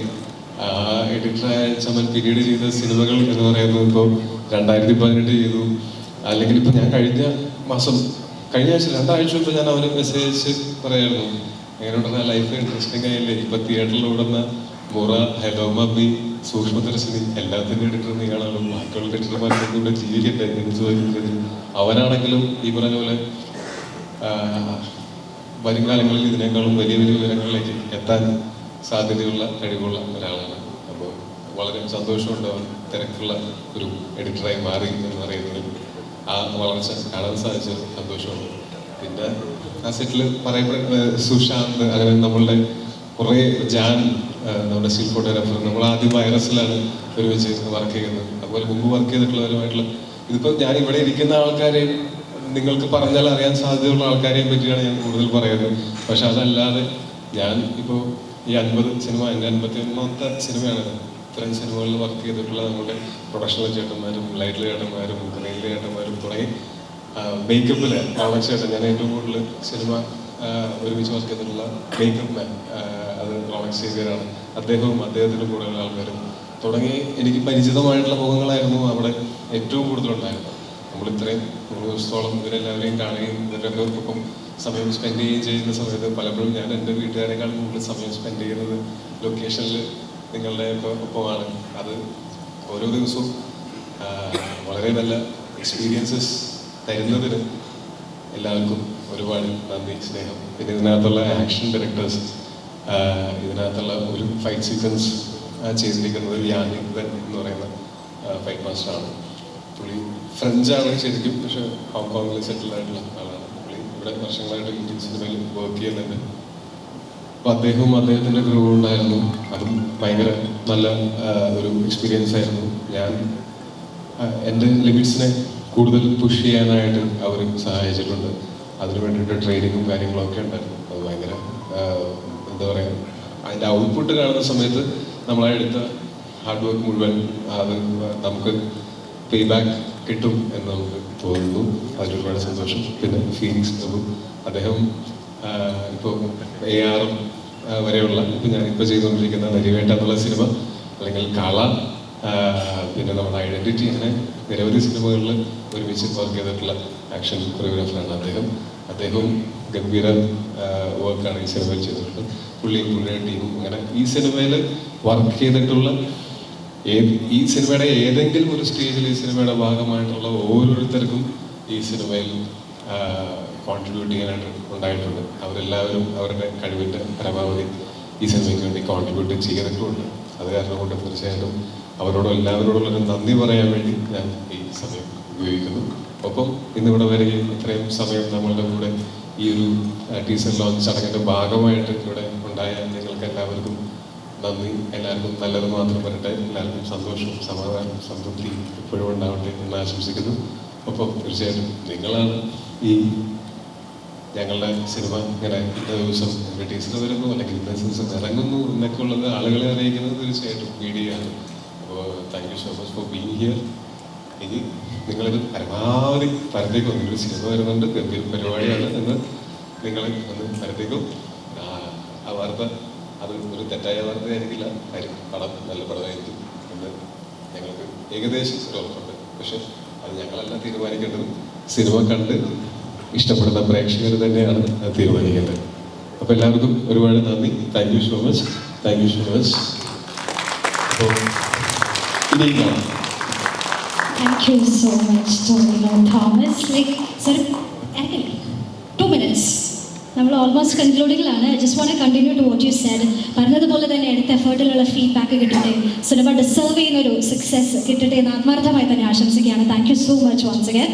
ആ എഡിറ്ററായ ചമൻ പിന്നീട് ചെയ്ത സിനിമകൾ എന്ന് പറയുന്നത് ഇപ്പോൾ 2018 ചെയ്തു. അല്ലെങ്കിൽ ഇപ്പൊ ഞാൻ കഴിഞ്ഞ ആഴ്ച 2 ആഴ്ച മുമ്പ് ഞാൻ അവന് മെസ്സേജ് പറയായിരുന്നു, എങ്ങനെയുണ്ടെന്ന ലൈഫ് ഇൻട്രസ്റ്റിംഗ് ആയില്ലേ, ഇപ്പൊ തിയേറ്ററിൽ ഓടുന്ന മുറ, ഹലോ മമ്മി, സൂക്ഷ്മദർശിനി എല്ലാത്തിൻ്റെ എഡിറ്റർ നീയാണല്ലോ, ബാക്കിയുള്ള എഡിറ്റർമാരുടെ കൂടെ ജീവിക്കട്ടെ എന്ന് ചോദിക്കുന്നത്. അവനാണെങ്കിലും ഈ പറഞ്ഞ പോലെ വരും കാലങ്ങളിൽ ഇതിനേക്കാളും വലിയ വലിയ ഉയരങ്ങളിലേക്ക് എത്താൻ സാധ്യതയുള്ള കഴിവുള്ള ഒരാളാണ്. അപ്പോൾ വളരെ സന്തോഷമുണ്ട് അവൻ തിരക്കുള്ള ഒരു എഡിറ്ററായി മാറി എന്ന് പറയുന്നതിൽ. ആ വളർച്ച കാണാൻ സാധിച്ചത് സന്തോഷമുണ്ട്. പിന്നെ ആ സെറ്റിൽ പറയപ്പെടുന്ന സുശാന്ത്, അങ്ങനെ നമ്മളുടെ കുറേ നമ്മുടെ സ്റ്റിൽ ഫോട്ടോഗ്രാഫർ, നമ്മൾ ആദ്യം വൈറസിലാണ് ഒരുമിച്ച് വർക്ക് ചെയ്യുന്നത്. അതുപോലെ മുമ്പ് വർക്ക് ചെയ്തിട്ടുള്ളവരുമായിട്ടുള്ള ഇതിപ്പോൾ ഞാൻ ഇവിടെ ഇരിക്കുന്ന ആൾക്കാരെയും നിങ്ങൾക്ക് പറഞ്ഞാൽ അറിയാൻ സാധ്യതയുള്ള ആൾക്കാരെയും പറ്റിയാണ് ഞാൻ കൂടുതൽ പറയുന്നത്. പക്ഷെ അതല്ലാതെ ഞാൻ ഇപ്പോൾ ഈ 50 സിനിമ, എൻ്റെ 51ാമത്തെ സിനിമയാണ്. ഇത്രയും സിനിമകളിൽ വർക്ക് ചെയ്തിട്ടുള്ള നമ്മുടെ പ്രൊഡക്ഷണൽ ചേട്ടന്മാരും ലൈറ്റിൽ ചേട്ടന്മാരും റെയിലിൽ ചേട്ടന്മാരും തുടങ്ങി മേക്കപ്പിൽ റോണക് ചേട്ടൻ, ഞാൻ ഏറ്റവും കൂടുതൽ സിനിമ ഒരുമിച്ച് വർക്ക് ചെയ്തിട്ടുള്ള മേക്കപ്പ് മാൻ അത് റോണക് സേവ്യറാണ്. അദ്ദേഹവും അദ്ദേഹത്തിൻ്റെ കൂടെയുള്ള ആൾക്കാരും തുടങ്ങി എനിക്ക് പരിചിതമായിട്ടുള്ള മുഖങ്ങളായിരുന്നു അവിടെ ഏറ്റവും കൂടുതലുണ്ടായിരുന്നത്. നമ്മൾ ഇത്രയും 100 ദിവസത്തോളം ഇവരെല്ലാവരെയും കാണുകയും ഇവരൊക്കെ ഒപ്പം സമയം സ്പെൻഡ് ചെയ്യുകയും ചെയ്യുന്ന സമയത്ത് പലപ്പോഴും ഞാൻ എൻ്റെ വീട്ടുകാരെക്കാൾ കൂടുതൽ സമയം സ്പെൻഡ് ചെയ്യുന്നത് ലൊക്കേഷനിൽ നിങ്ങളുടെ ഒപ്പമാണ്. അത് ഓരോ ദിവസവും വളരെ നല്ല എക്സ്പീരിയൻസസ് തരുന്നതിന് എല്ലാവർക്കും ഒരുപാട് നന്ദി, സ്നേഹം. പിന്നെ ഇതിനകത്തുള്ള ആക്ഷൻ ഡയറക്ടേഴ്സ്, ഇതിനകത്തുള്ള ഒരു ഫൈറ്റ് സീക്വൻസ് ചെയ്തിരിക്കുന്നത് യാനിക് എന്ന് പറയുന്ന ഫൈറ്റ് മാസ്റ്ററാണ്. പുള്ളി ഫ്രഞ്ചാണ് ശരിക്കും, പക്ഷെ ഹോങ്കോങ്ങിൽ സെറ്റിൽ ആയിട്ടുള്ള ആളാണ്. പുള്ളി ഇവിടെ വർഷങ്ങളായിട്ട് ഇന്ത്യൻ സിനിമയിൽ വർക്ക് ചെയ്യുന്നുണ്ട്. അപ്പോൾ അദ്ദേഹവും അദ്ദേഹത്തിൻ്റെ ക്രൂ ഉണ്ടായിരുന്നു. അതും ഭയങ്കര നല്ല ഒരു എക്സ്പീരിയൻസ് ആയിരുന്നു. ഞാൻ എൻ്റെ ലിമിറ്റ്സിനെ കൂടുതൽ പുഷ് ചെയ്യാനായിട്ട് അവർ സഹായിച്ചിട്ടുണ്ട്. അതിന് വേണ്ടിയിട്ട് ട്രെയിനിങ്ങും കാര്യങ്ങളൊക്കെ ഉണ്ടായിരുന്നു. അത് ഭയങ്കര എന്താ പറയുക, അതിൻ്റെ ഔട്ട്പുട്ട് കാണുന്ന സമയത്ത് നമ്മളെടുത്ത ഹാർഡ് വർക്ക് മുഴുവൻ അത് നമുക്ക് പേ ബാക്ക് കിട്ടും എന്ന് നമുക്ക് തോന്നുന്നു. അതിൽ ഒരുപാട് സന്തോഷം. പിന്നെ ഫീനിക്സ് പ്രഭു, അദ്ദേഹം ഇപ്പോൾ AR വരെയുള്ള ഇപ്പം ഞാനിപ്പോൾ ചെയ്തുകൊണ്ടിരിക്കുന്ന നരിവേട്ട എന്നുള്ള സിനിമ, അല്ലെങ്കിൽ കള, പിന്നെ നമ്മുടെ ഐഡൻറ്റിറ്റി, അങ്ങനെ നിരവധി സിനിമകളിൽ ഒരുമിച്ച് വർക്ക് ചെയ്തിട്ടുള്ള ആക്ഷൻ കൊറിയോഗ്രാഫറാണ് അദ്ദേഹവും ഗംഭീര വർക്കാണ് ഈ സിനിമയിൽ ചെയ്തിട്ടുള്ളത്. പുള്ളിയുടെ ടീമും അങ്ങനെ ഈ സിനിമയിൽ വർക്ക് ചെയ്തിട്ടുള്ള ഈ സിനിമയുടെ ഏതെങ്കിലും ഒരു സ്റ്റേജിൽ ഈ സിനിമയുടെ ഭാഗമായിട്ടുള്ള ഓരോരുത്തർക്കും ഈ സിനിമയിൽ കോൺട്രിബ്യൂട്ട് ചെയ്യാനായിട്ട് ഉണ്ടായിട്ടുണ്ട്. അവരെല്ലാവരും അവരുടെ കഴിവിൻ്റെ പരമാവധി ഈ സിനിമയ്ക്ക് വേണ്ടി കോൺട്രിബ്യൂട്ട് ചെയ്തിട്ടുമുണ്ട്. അത് കാരണം കൊണ്ട് തീർച്ചയായിട്ടും എല്ലാവരോടുള്ളൊരു നന്ദി പറയാൻ വേണ്ടി ഞാൻ ഈ സമയം ഉപയോഗിക്കുന്നു. ഒപ്പം ഇന്നിവിടെ വരികയും ഇത്രയും സമയം നമ്മളുടെ കൂടെ ഈ ഒരു ടീസർ ലോഞ്ച് ചടങ്ങിൻ്റെ ഭാഗമായിട്ട് ഇവിടെ ഉണ്ടായ നിങ്ങൾക്ക് എല്ലാവർക്കും നന്ദി. എല്ലാവർക്കും നല്ലത് മാത്രം വരട്ടെ. എല്ലാവർക്കും സന്തോഷവും സമാധാനവും സംതൃപ്തി എപ്പോഴും ഉണ്ടാവട്ടെ എന്ന് ആശംസിക്കുന്നു. ഒപ്പം തീർച്ചയായിട്ടും നിങ്ങളാണ് ഈ ഞങ്ങളുടെ സിനിമ ഇങ്ങനെ ഇന്ന ദിവസം എൻ്റെ ടീച്ചർ വരുന്നു അല്ലെങ്കിൽ ഇന്ന ദിവസം ഇറങ്ങുന്നു എന്നൊക്കെ ഉള്ളത് ആളുകളെ അറിയിക്കുന്നത് തീർച്ചയായിട്ടും മീഡിയയാണ്. അപ്പോൾ thank you so much for being here. ഇനി നിങ്ങളിത് പരമാവധി പരത്തേക്ക് വന്നൊരു സിനിമ വരുന്നുണ്ട്, ഗംഭീര പരിപാടിയാണ് എന്ന് നിങ്ങൾ ഒന്ന് പരത്തേക്കും. ആ വാർത്ത അത് ഒരു തെറ്റായ വാർത്തയായിരിക്കില്ല, പടം നല്ല പടമായിരിക്കും എന്ന് ഞങ്ങൾക്ക് ഏകദേശം ഒരു ഉറപ്പുണ്ട്. പക്ഷെ അത് ഞങ്ങളെല്ലാം തീരുമാനിക്കേണ്ടത് സിനിമ കണ്ട് ഇഷ്ടപ്പെടുന്ന പ്രേക്ഷകർ തന്നെയാണ് അത് തീരുമാനിക്കേണ്ടത്. അപ്പോൾ എല്ലാവർക്കും ഒരുപാട് നന്ദി. Thank you so much. Thank you so much. അപ്പോൾ ഇനിയും കാണാം. Thank you so much, Tony Thomas. Sorry, 2 minutes. നമ്മൾ ഓൾമോസ്റ്റ് കൺക്ലൂഡിങ്ങിലാണ്. I just want to continue to what you said. പറഞ്ഞതുപോലെ തന്നെ എടുത്ത എഫേർട്ടിലുള്ള ഫീഡ്ബാക്ക് കിട്ടട്ടെ, സിനിമ ഡിസേർവ് ചെയ്യുന്ന ഒരു സക്സസ് കിട്ടട്ടെ എന്ന് ആത്മാർത്ഥമായി തന്നെ ആശംസിക്കുകയാണ്. Thank you so much once again.